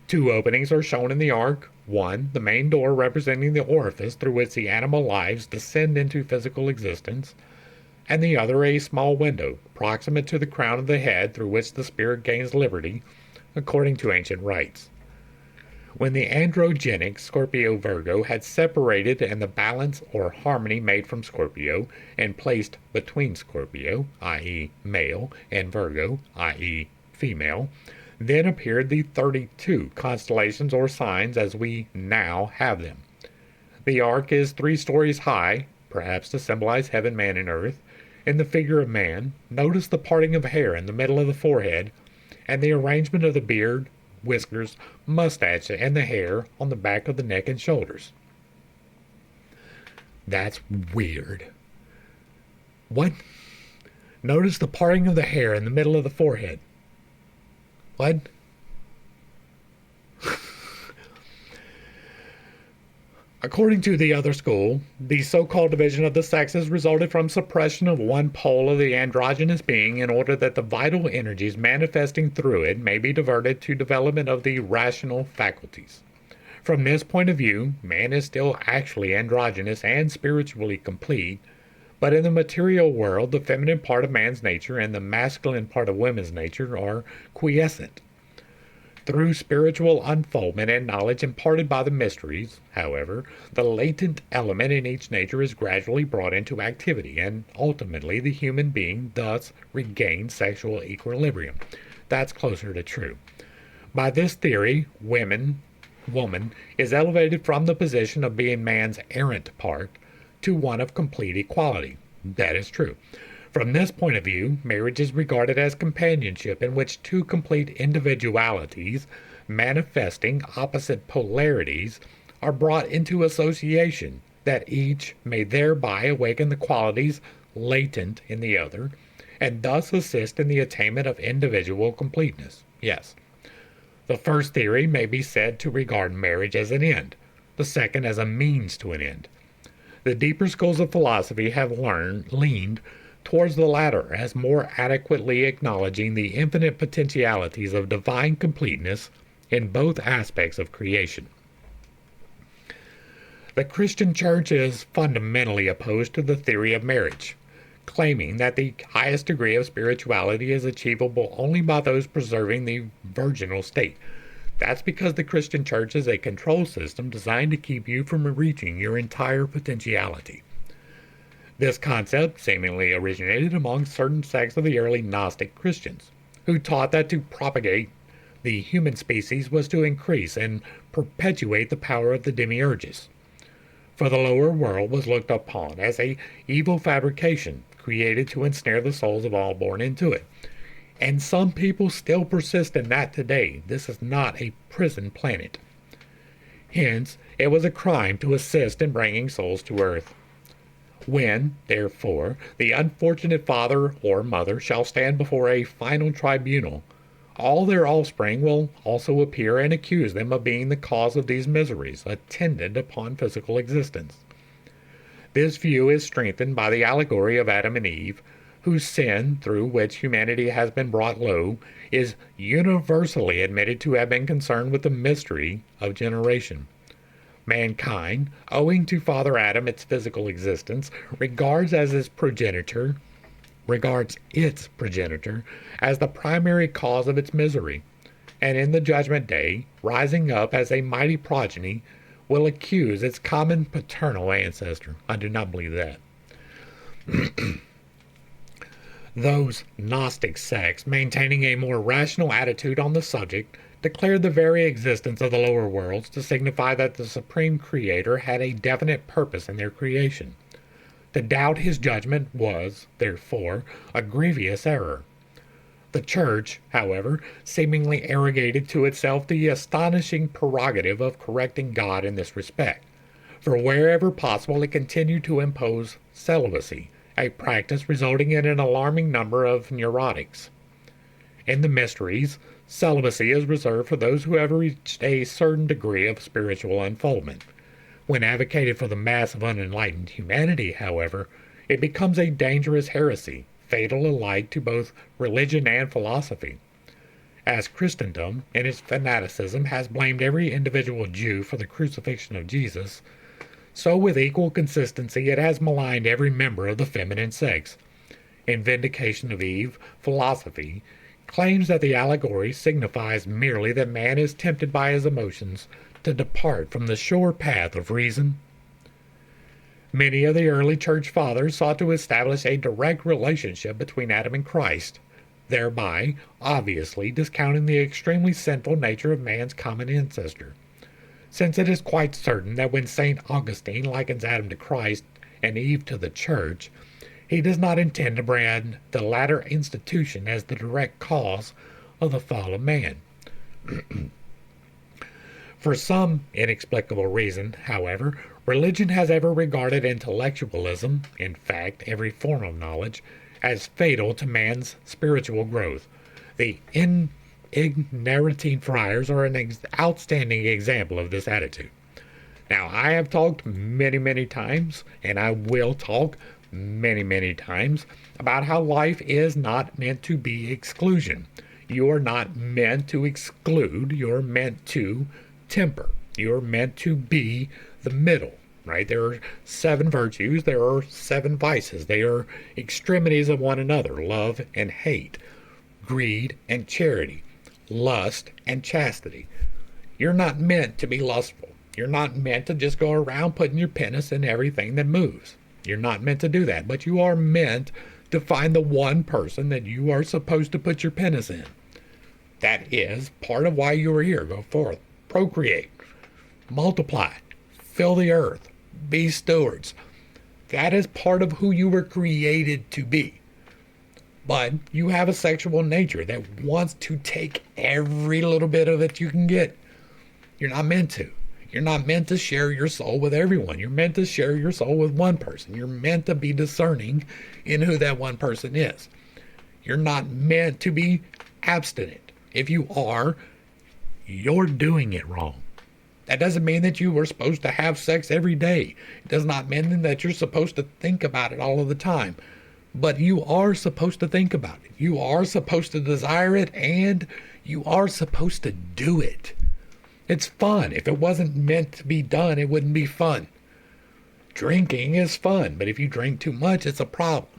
2 openings are shown in the arc, one, the main door representing the orifice through which the animal lives descend into physical existence, and the other a small window, proximate to the crown of the head through which the spirit gains liberty, according to ancient rites. When the androgenic Scorpio-Virgo had separated and the balance or harmony made from Scorpio and placed between Scorpio, i.e. male, and Virgo, i.e. female, then appeared the 32 constellations or signs as we now have them. The arc is 3 stories high, perhaps to symbolize heaven, man, and earth. In the figure of man, notice the parting of hair in the middle of the forehead, and the arrangement of the beard, whiskers, mustache, and the hair on the back of the neck and shoulders. That's weird. What? Notice the parting of the hair in the middle of the forehead. What? According to the other school, the so-called division of the sexes resulted from suppression of one pole of the androgynous being in order that the vital energies manifesting through it may be diverted to development of the rational faculties. From this point of view, man is still actually androgynous and spiritually complete, but in the material world, the feminine part of man's nature and the masculine part of women's nature are quiescent. Through spiritual unfoldment and knowledge imparted by the mysteries, however, the latent element in each nature is gradually brought into activity, and ultimately the human being thus regains sexual equilibrium. That's closer to true. By this theory, woman is elevated from the position of being man's errant part to one of complete equality. That is true. From this point of view, marriage is regarded as companionship in which 2 complete individualities, manifesting opposite polarities, are brought into association, that each may thereby awaken the qualities latent in the other, and thus assist in the attainment of individual completeness. Yes. The first theory may be said to regard marriage as an end, the second as a means to an end. The deeper schools of philosophy have leaned towards the latter as more adequately acknowledging the infinite potentialities of divine completeness in both aspects of creation. The Christian Church is fundamentally opposed to the theory of marriage, claiming that the highest degree of spirituality is achievable only by those preserving the virginal state. That's because the Christian Church is a control system designed to keep you from reaching your entire potentiality. This concept seemingly originated among certain sects of the early Gnostic Christians, who taught that to propagate the human species was to increase and perpetuate the power of the demiurges. For the lower world was looked upon as a evil fabrication created to ensnare the souls of all born into it. And some people still persist in that today. This is not a prison planet. Hence, it was a crime to assist in bringing souls to earth. When, therefore, the unfortunate father or mother shall stand before a final tribunal, all their offspring will also appear and accuse them of being the cause of these miseries attendant upon physical existence. This view is strengthened by the allegory of Adam and Eve, whose sin, through which humanity has been brought low, is universally admitted to have been concerned with the mystery of generation. Mankind, owing to Father Adam its physical existence, regards as its progenitor regards its progenitor as the primary cause of its misery, and in the judgment day, rising up as a mighty progeny, will accuse its common paternal ancestor. I do not believe that. Those Gnostic sects, maintaining a more rational attitude on the subject, declared the very existence of the lower worlds to signify that the Supreme Creator had a definite purpose in their creation. To doubt his judgment was, therefore, a grievous error. The Church, however, seemingly arrogated to itself the astonishing prerogative of correcting God in this respect, for wherever possible it continued to impose celibacy, a practice resulting in an alarming number of neurotics. In the mysteries, celibacy is reserved for those who have reached a certain degree of spiritual unfoldment. When advocated for the mass of unenlightened humanity, however, it becomes a dangerous heresy, fatal alike to both religion and philosophy. As Christendom, in its fanaticism, has blamed every individual Jew for the crucifixion of Jesus, so with equal consistency it has maligned every member of the feminine sex. In Vindication of Eve, philosophy claims that the allegory signifies merely that man is tempted by his emotions to depart from the sure path of reason. Many of the early church fathers sought to establish a direct relationship between Adam and Christ, thereby obviously discounting the extremely sinful nature of man's common ancestor. Since it is quite certain that when St. Augustine likens Adam to Christ and Eve to the Church, he does not intend to brand the latter institution as the direct cause of the fall of man. For some inexplicable reason, however, religion has ever regarded intellectualism, in fact every form of knowledge, as fatal to man's spiritual growth. The Ignaritine friars are an outstanding example of this attitude. Now, I have talked many times, and I will talk many times, about how life is not meant to be exclusion. You are not meant to exclude, you're meant to temper. You're meant to be the middle, right? There are 7 virtues, there are 7 vices. They are extremities of one another: love and hate, greed and charity, lust and chastity. You're not meant to be lustful. You're not meant to just go around putting your penis in everything that moves. You're not meant to do that, but you are meant to find the one person that you are supposed to put your penis in. That is part of why you are here. Go forth, procreate, multiply, fill the earth, be stewards. That is part of who you were created to be. But you have a sexual nature that wants to take every little bit of it you can get. You're not meant to. You're not meant to share your soul with everyone. You're meant to share your soul with one person. You're meant to be discerning in who that one person is. You're not meant to be abstinent. If you are, you're doing it wrong. That doesn't mean that you were supposed to have sex every day. It does not mean that you're supposed to think about it all of the time. But you are supposed to think about it. You are supposed to desire it, and you are supposed to do it. It's fun. If it wasn't meant to be done, it wouldn't be fun. Drinking is fun, but if you drink too much, it's a problem.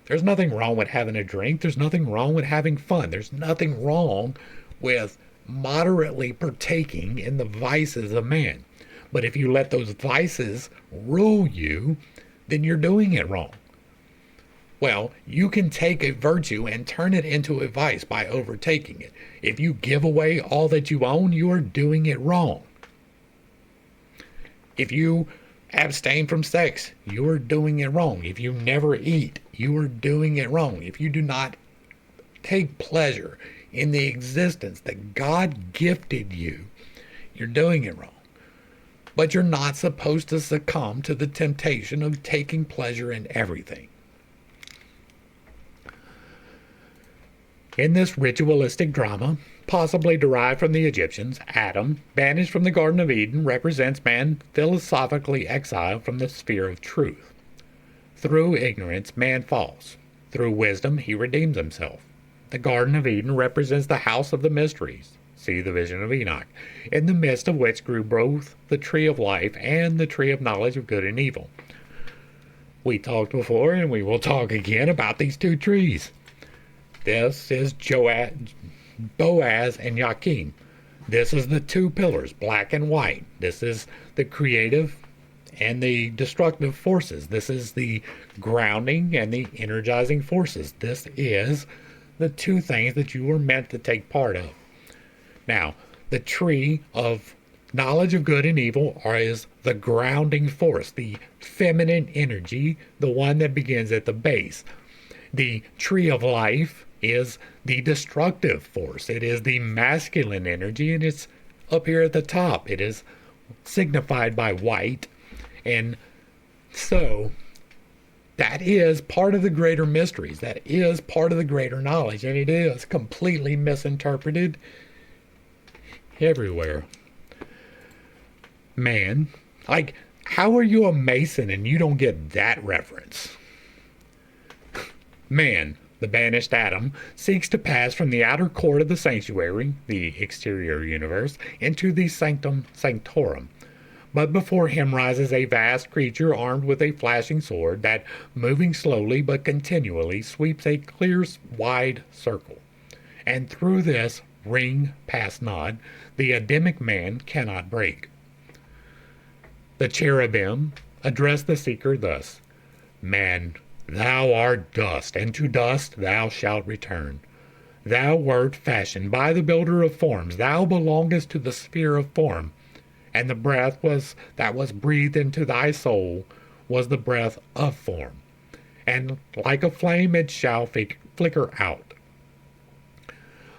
There's nothing wrong with having a drink. There's nothing wrong with having fun. There's nothing wrong with moderately partaking in the vices of man. But if you let those vices rule you, then you're doing it wrong. Well, you can take a virtue and turn it into a vice by overtaking it. If you give away all that you own, you are doing it wrong. If you abstain from sex, you are doing it wrong. If you never eat, you are doing it wrong. If you do not take pleasure in the existence that God gifted you, you're doing it wrong. But you're not supposed to succumb to the temptation of taking pleasure in everything. In this ritualistic drama, possibly derived from the Egyptians, Adam, banished from the Garden of Eden, represents man philosophically exiled from the sphere of truth. Through ignorance, man falls. Through wisdom, he redeems himself. The Garden of Eden represents the house of the mysteries. See the vision of Enoch, in the midst of which grew both the tree of life and the tree of knowledge of good and evil. We talked before and we will talk again about these two trees. This is Boaz and Yakin. This is the two pillars, black and white. This is the creative and the destructive forces. This is the grounding and the energizing forces. This is the two things that you were meant to take part of. Now, the tree of knowledge of good and evil is the grounding force, the feminine energy, the one that begins at the base. The tree of life is the destructive force. It is the masculine energy, and it's up here at the top. It is signified by white. And so that is part of the greater mysteries. That is part of the greater knowledge, and it is completely misinterpreted everywhere. Man, like, how are you a Mason and you don't get that reference? Man, the banished Adam, seeks to pass from the outer court of the sanctuary, the exterior universe, into the sanctum sanctorum. But before him rises a vast creature armed with a flashing sword that, moving slowly but continually, sweeps a clear, wide circle. And through this ring past nod, the Adamic man cannot break. The cherubim address the seeker thus: Man, thou art dust, and to dust thou shalt return. Thou wert fashioned by the builder of forms. Thou belongest to the sphere of form, and the breath that was breathed into thy soul was the breath of form. And like a flame it shall flicker out.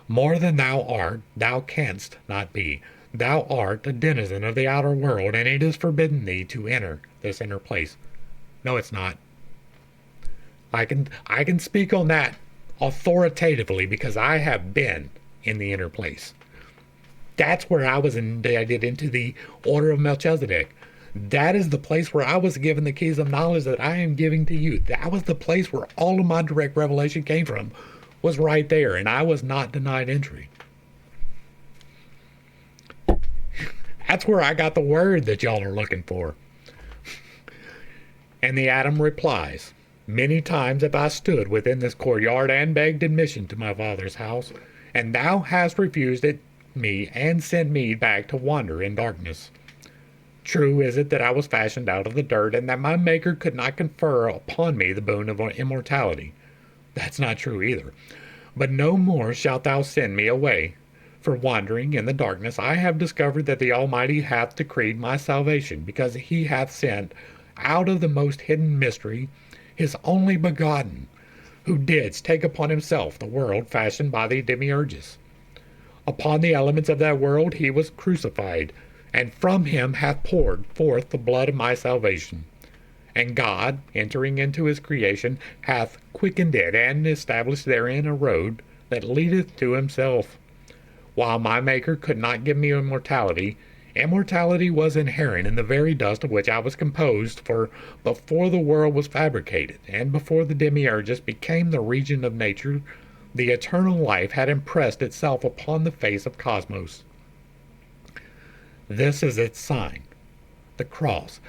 More than thou art, thou canst not be. Thou art a denizen of the outer world, and it is forbidden thee to enter this inner place. No, it's not. I can speak on that authoritatively because I have been in the inner place. That's where I was indicted into the order of Melchizedek. That is the place where I was given the keys of knowledge that I am giving to you. That was the place where all of my direct revelation came from, was right there, and I was not denied entry. That's where I got the word that y'all are looking for. And the Adam replies, Many times have I stood within this courtyard and begged admission to my father's house, and thou hast refused it me and sent me back to wander in darkness. True is it that I was fashioned out of the dirt, and that my Maker could not confer upon me the boon of immortality. That's not true either. But no more shalt thou send me away. For wandering in the darkness, I have discovered that the Almighty hath decreed my salvation, because he hath sent out of the most hidden mystery his only begotten, who didst take upon himself the world fashioned by the demiurgus. Upon the elements of that world he was crucified, and from him hath poured forth the blood of my salvation. And God, entering into his creation, hath quickened it, and established therein a road that leadeth to himself. While my Maker could not give me immortality, immortality was inherent in the very dust of which I was composed, for before the world was fabricated, and before the demiurgus became the region of nature, the eternal life had impressed itself upon the face of cosmos. This is its sign, the cross.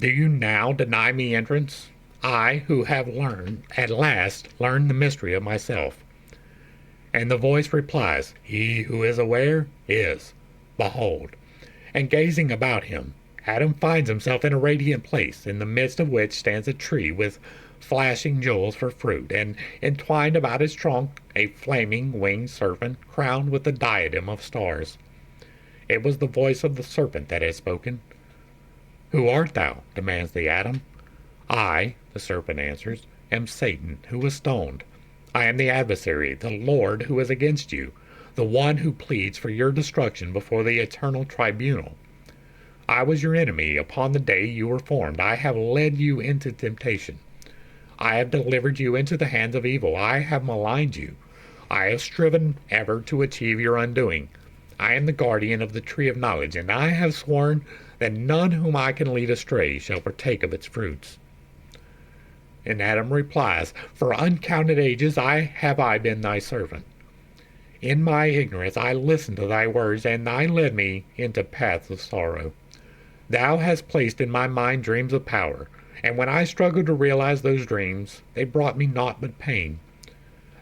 Do you now deny me entrance? I, who have at last learned the mystery of myself. And the voice replies, He who is aware is. Behold. And gazing about him, Adam finds himself in a radiant place, in the midst of which stands a tree with flashing jewels for fruit, and entwined about its trunk a flaming winged serpent crowned with a diadem of stars. It was the voice of the serpent that had spoken. Who art thou? Demands the Adam. I, the serpent answers, am Satan, who was stoned. I am the adversary, the Lord who is against you, the one who pleads for your destruction before the eternal tribunal. I was your enemy upon the day you were formed. I have led you into temptation. I have delivered you into the hands of evil. I have maligned you. I have striven ever to achieve your undoing. I am the guardian of the tree of knowledge, and I have sworn that none whom I can lead astray shall partake of its fruits. And Adam replies, For uncounted ages have I been thy servant. In my ignorance I listened to thy words, and thy led me into paths of sorrow. Thou hast placed in my mind dreams of power, And when I struggled to realize those dreams, they brought me naught but pain.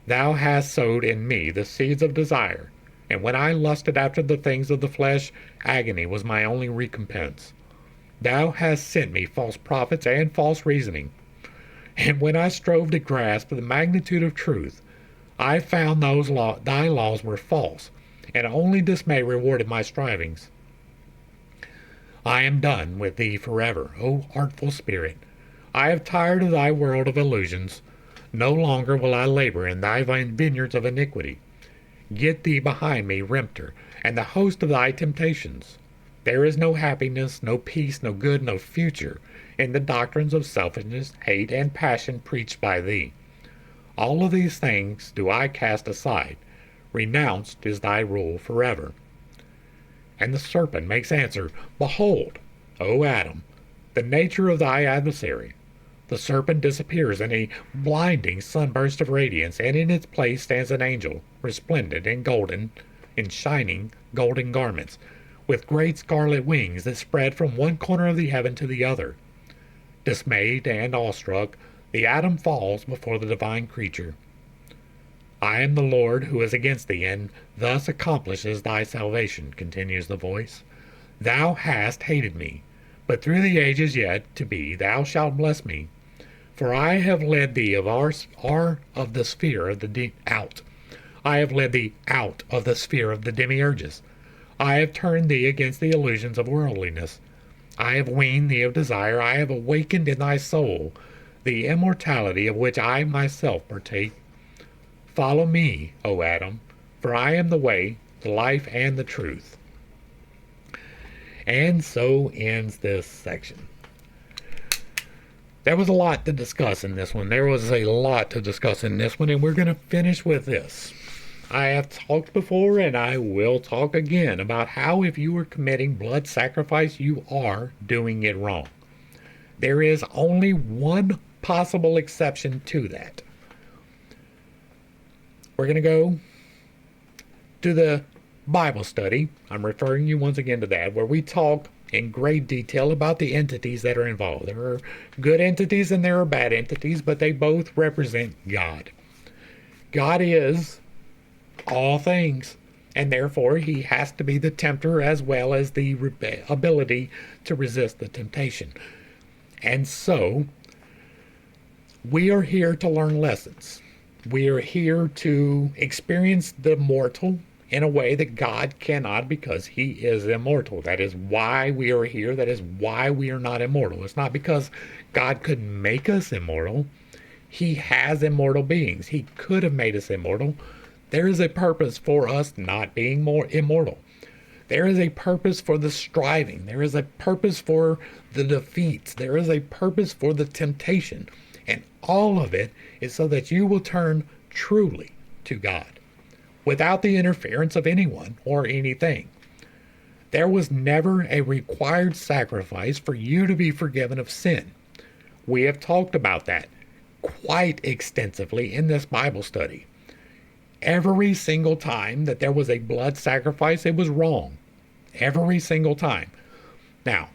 Thou hast sowed in me the seeds of desire, and when I lusted after the things of the flesh, agony was my only recompense. Thou hast sent me false prophets and false reasoning, and when I strove to grasp the magnitude of truth, I found thy laws were false, and only dismay rewarded my strivings. I am done with thee forever, O artful spirit. I have tired of thy world of illusions. No longer will I labor in thy vineyards of iniquity. Get thee behind me, Rempter, and the host of thy temptations. There is no happiness, no peace, no good, no future in the doctrines of selfishness, hate, and passion preached by thee. All of these things do I cast aside. Renounced is thy rule forever. And the serpent makes answer, Behold, O Adam, the nature of thy adversary. The serpent disappears in a blinding sunburst of radiance, and in its place stands an angel, resplendent in shining golden garments, with great scarlet wings that spread from one corner of the heaven to the other. Dismayed and awestruck, the Adam falls before the divine creature. I am the Lord who is against thee, and thus accomplishes thy salvation, continues the voice. Thou hast hated me, but through the ages yet to be thou shalt bless me. For I have led thee of the sphere of the out. I have led thee out of the sphere of the demiurges. I have turned thee against the illusions of worldliness. I have weaned thee of desire. I have awakened in thy soul the immortality of which I myself partake. Follow me, O Adam, for I am the way, the life, and the truth. And so ends this section. There was a lot to discuss in this one. And we're going to finish with this. I have talked before, and I will talk again, about how if you are committing blood sacrifice, you are doing it wrong. There is only one possible exception to that. We're going to go to the Bible study. I'm referring you once again to that, where we talk in great detail about the entities that are involved. There are good entities and there are bad entities, but they both represent God. God is all things, and therefore he has to be the tempter as well as the ability to resist the temptation. And so we are here to learn lessons. We are here to experience the mortal in a way that God cannot, because he is immortal. That is why we are here. That is why we are not immortal. It's not because God could make us immortal. He has immortal beings. He could have made us immortal. There is a purpose for us not being more immortal. There is a purpose for the striving. There is a purpose for the defeats. There is a purpose for the temptation. And all of it is so that you will turn truly to God, without the interference of anyone or anything. There was never a required sacrifice for you to be forgiven of sin. We have talked about that quite extensively in this Bible study. Every single time that there was a blood sacrifice, it was wrong. Every single time. Now,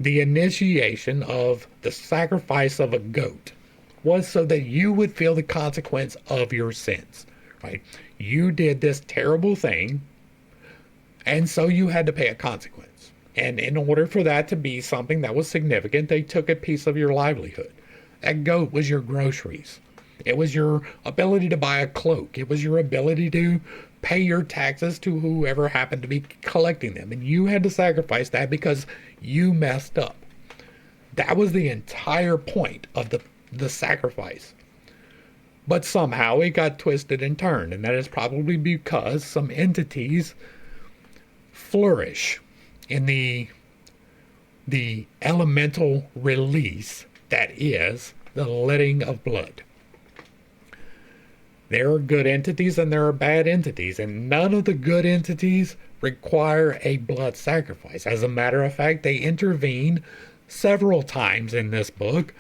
the initiation of the sacrifice of a goat was so that you would feel the consequence of your sins, right? You did this terrible thing, and so you had to pay a consequence. And in order for that to be something that was significant, they took a piece of your livelihood. That goat was your groceries. It was your ability to buy a cloak. It was your ability to pay your taxes to whoever happened to be collecting them. And you had to sacrifice that because you messed up. That was the entire point of the sacrifice. But somehow it got twisted and turned, and that is probably because some entities flourish in the elemental release that is the letting of blood. There are good entities and there are bad entities, and none of the good entities require a blood sacrifice. As a matter of fact, they intervene several times in this book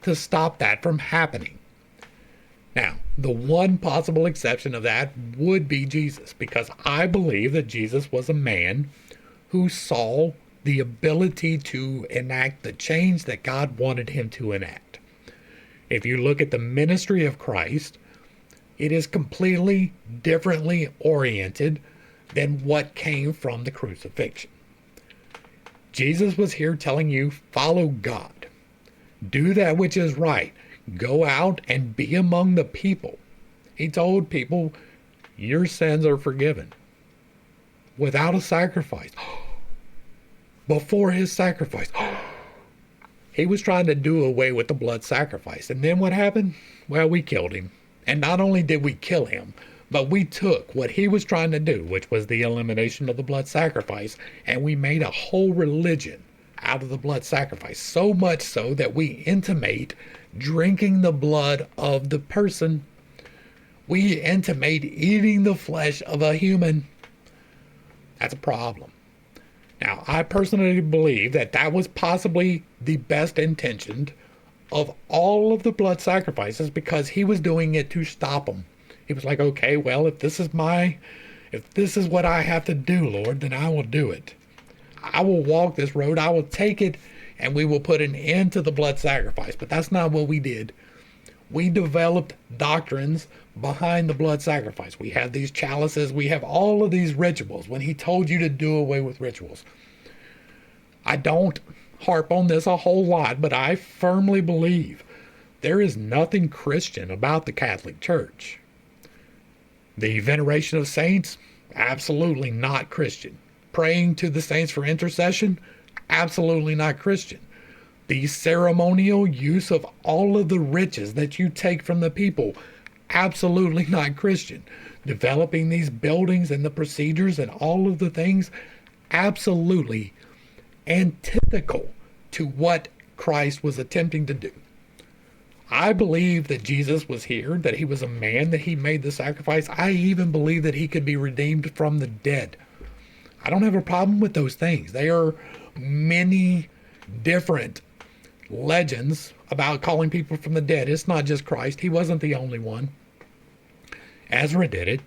to stop that from happening. Now, the one possible exception of that would be Jesus, because I believe that Jesus was a man who saw the ability to enact the change that God wanted him to enact. If you look at the ministry of Christ, it is completely differently oriented than what came from the crucifixion. Jesus was here telling you, follow God. Do that which is right. Go out and be among the people. He told people, your sins are forgiven without a sacrifice. Before his sacrifice, he was trying to do away with the blood sacrifice. And then what happened? Well, we killed him. And not only did we kill him, but we took what he was trying to do, which was the elimination of the blood sacrifice, and we made a whole religion out of the blood sacrifice. So much so that we intimate drinking the blood of the person. We intimate eating the flesh of a human. That's a problem. Now, I personally believe that that was possibly the best intentioned of all of the blood sacrifices, because he was doing it to stop them. He was like, okay, well, if this is what I have to do, Lord, then I will do it. I will walk this road. I will take it, and we will put an end to the blood sacrifice. But that's not what we did. We developed doctrines behind the blood sacrifice. We have these chalices. We have all of these rituals when he told you to do away with rituals. I don't harp on this a whole lot, but I firmly believe there is nothing Christian about the Catholic Church. The veneration of saints, absolutely not Christian. Praying to the saints for intercession, absolutely not Christian. The ceremonial use of all of the riches that you take from the people, absolutely not Christian. Developing these buildings and the procedures and all of the things, absolutely antithetical to what Christ was attempting to do. I believe that Jesus was here, that he was a man, that he made the sacrifice. I even believe that he could be redeemed from the dead. I don't have a problem with those things. There are many different legends about calling people from the dead. It's not just Christ. He wasn't the only one. Ezra did it.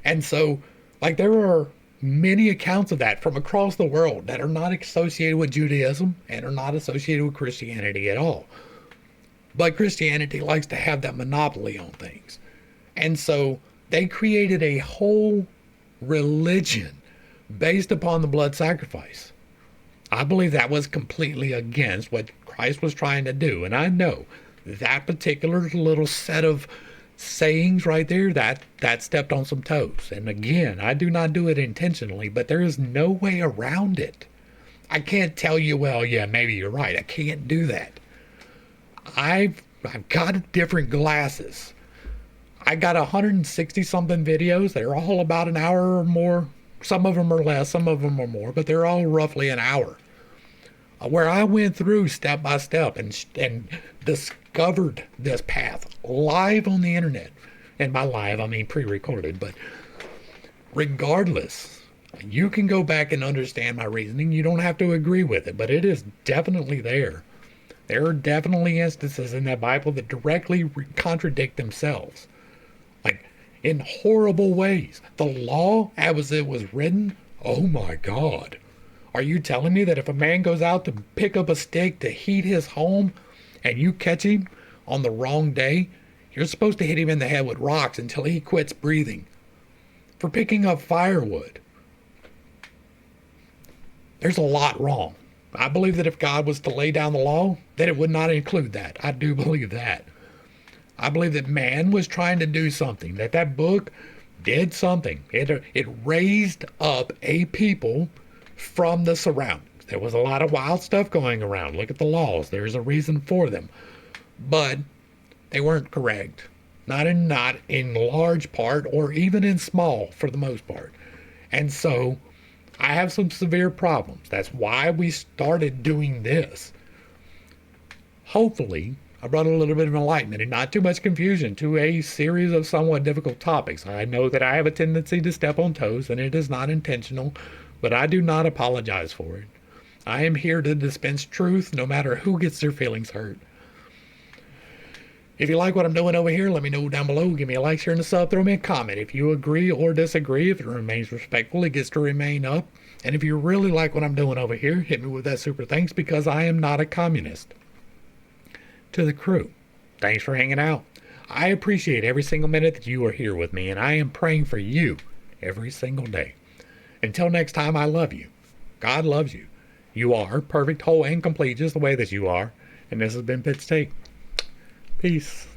And so, like, there are many accounts of that from across the world that are not associated with Judaism and are not associated with Christianity at all. But Christianity likes to have that monopoly on things. And so they created a whole religion based upon the blood sacrifice. I believe that was completely against what Christ was trying to do. And I know that particular little set of sayings right there, that stepped on some toes. And again, I do not do it intentionally, but there is no way around it. I can't tell you, well, yeah, maybe you're right. I can't do that. I've got different glasses. I got 160 something videos. They're all about an hour or more. Some of them are less, some of them are more, but they're all roughly an hour. Where I went through step by step and discovered this path live on the internet. And by live, I mean pre-recorded. But regardless, you can go back and understand my reasoning. You don't have to agree with it, but it is definitely there. There are definitely instances in that Bible that directly contradict themselves. Like, in horrible ways. The law, as it was written, oh my God. Are you telling me that if a man goes out to pick up a stick to heat his home and you catch him on the wrong day, you're supposed to hit him in the head with rocks until he quits breathing? For picking up firewood. There's a lot wrong. I believe that if God was to lay down the law, that it would not include that. I do believe that. I believe that man was trying to do something, that book did something. It raised up a people from the surroundings. There was a lot of wild stuff going around. Look at the laws. There's a reason for them. But they weren't correct. Not in large part, or even in small for the most part. And so I have some severe problems. That's why we started doing this. Hopefully, I brought a little bit of enlightenment and not too much confusion to a series of somewhat difficult topics. I know that I have a tendency to step on toes, and it is not intentional, but I do not apologize for it. I am here to dispense truth no matter who gets their feelings hurt. If you like what I'm doing over here, let me know down below. Give me a like, share, and a sub. Throw me a comment if you agree or disagree. If it remains respectful, it gets to remain up. And if you really like what I'm doing over here, hit me with that super thanks, because I am not a communist. To the crew, thanks for hanging out. I appreciate every single minute that you are here with me, and I am praying for you every single day. Until next time, I love you. God loves you. You are perfect, whole, and complete just the way that you are. And this has been Pitt's Take. Peace.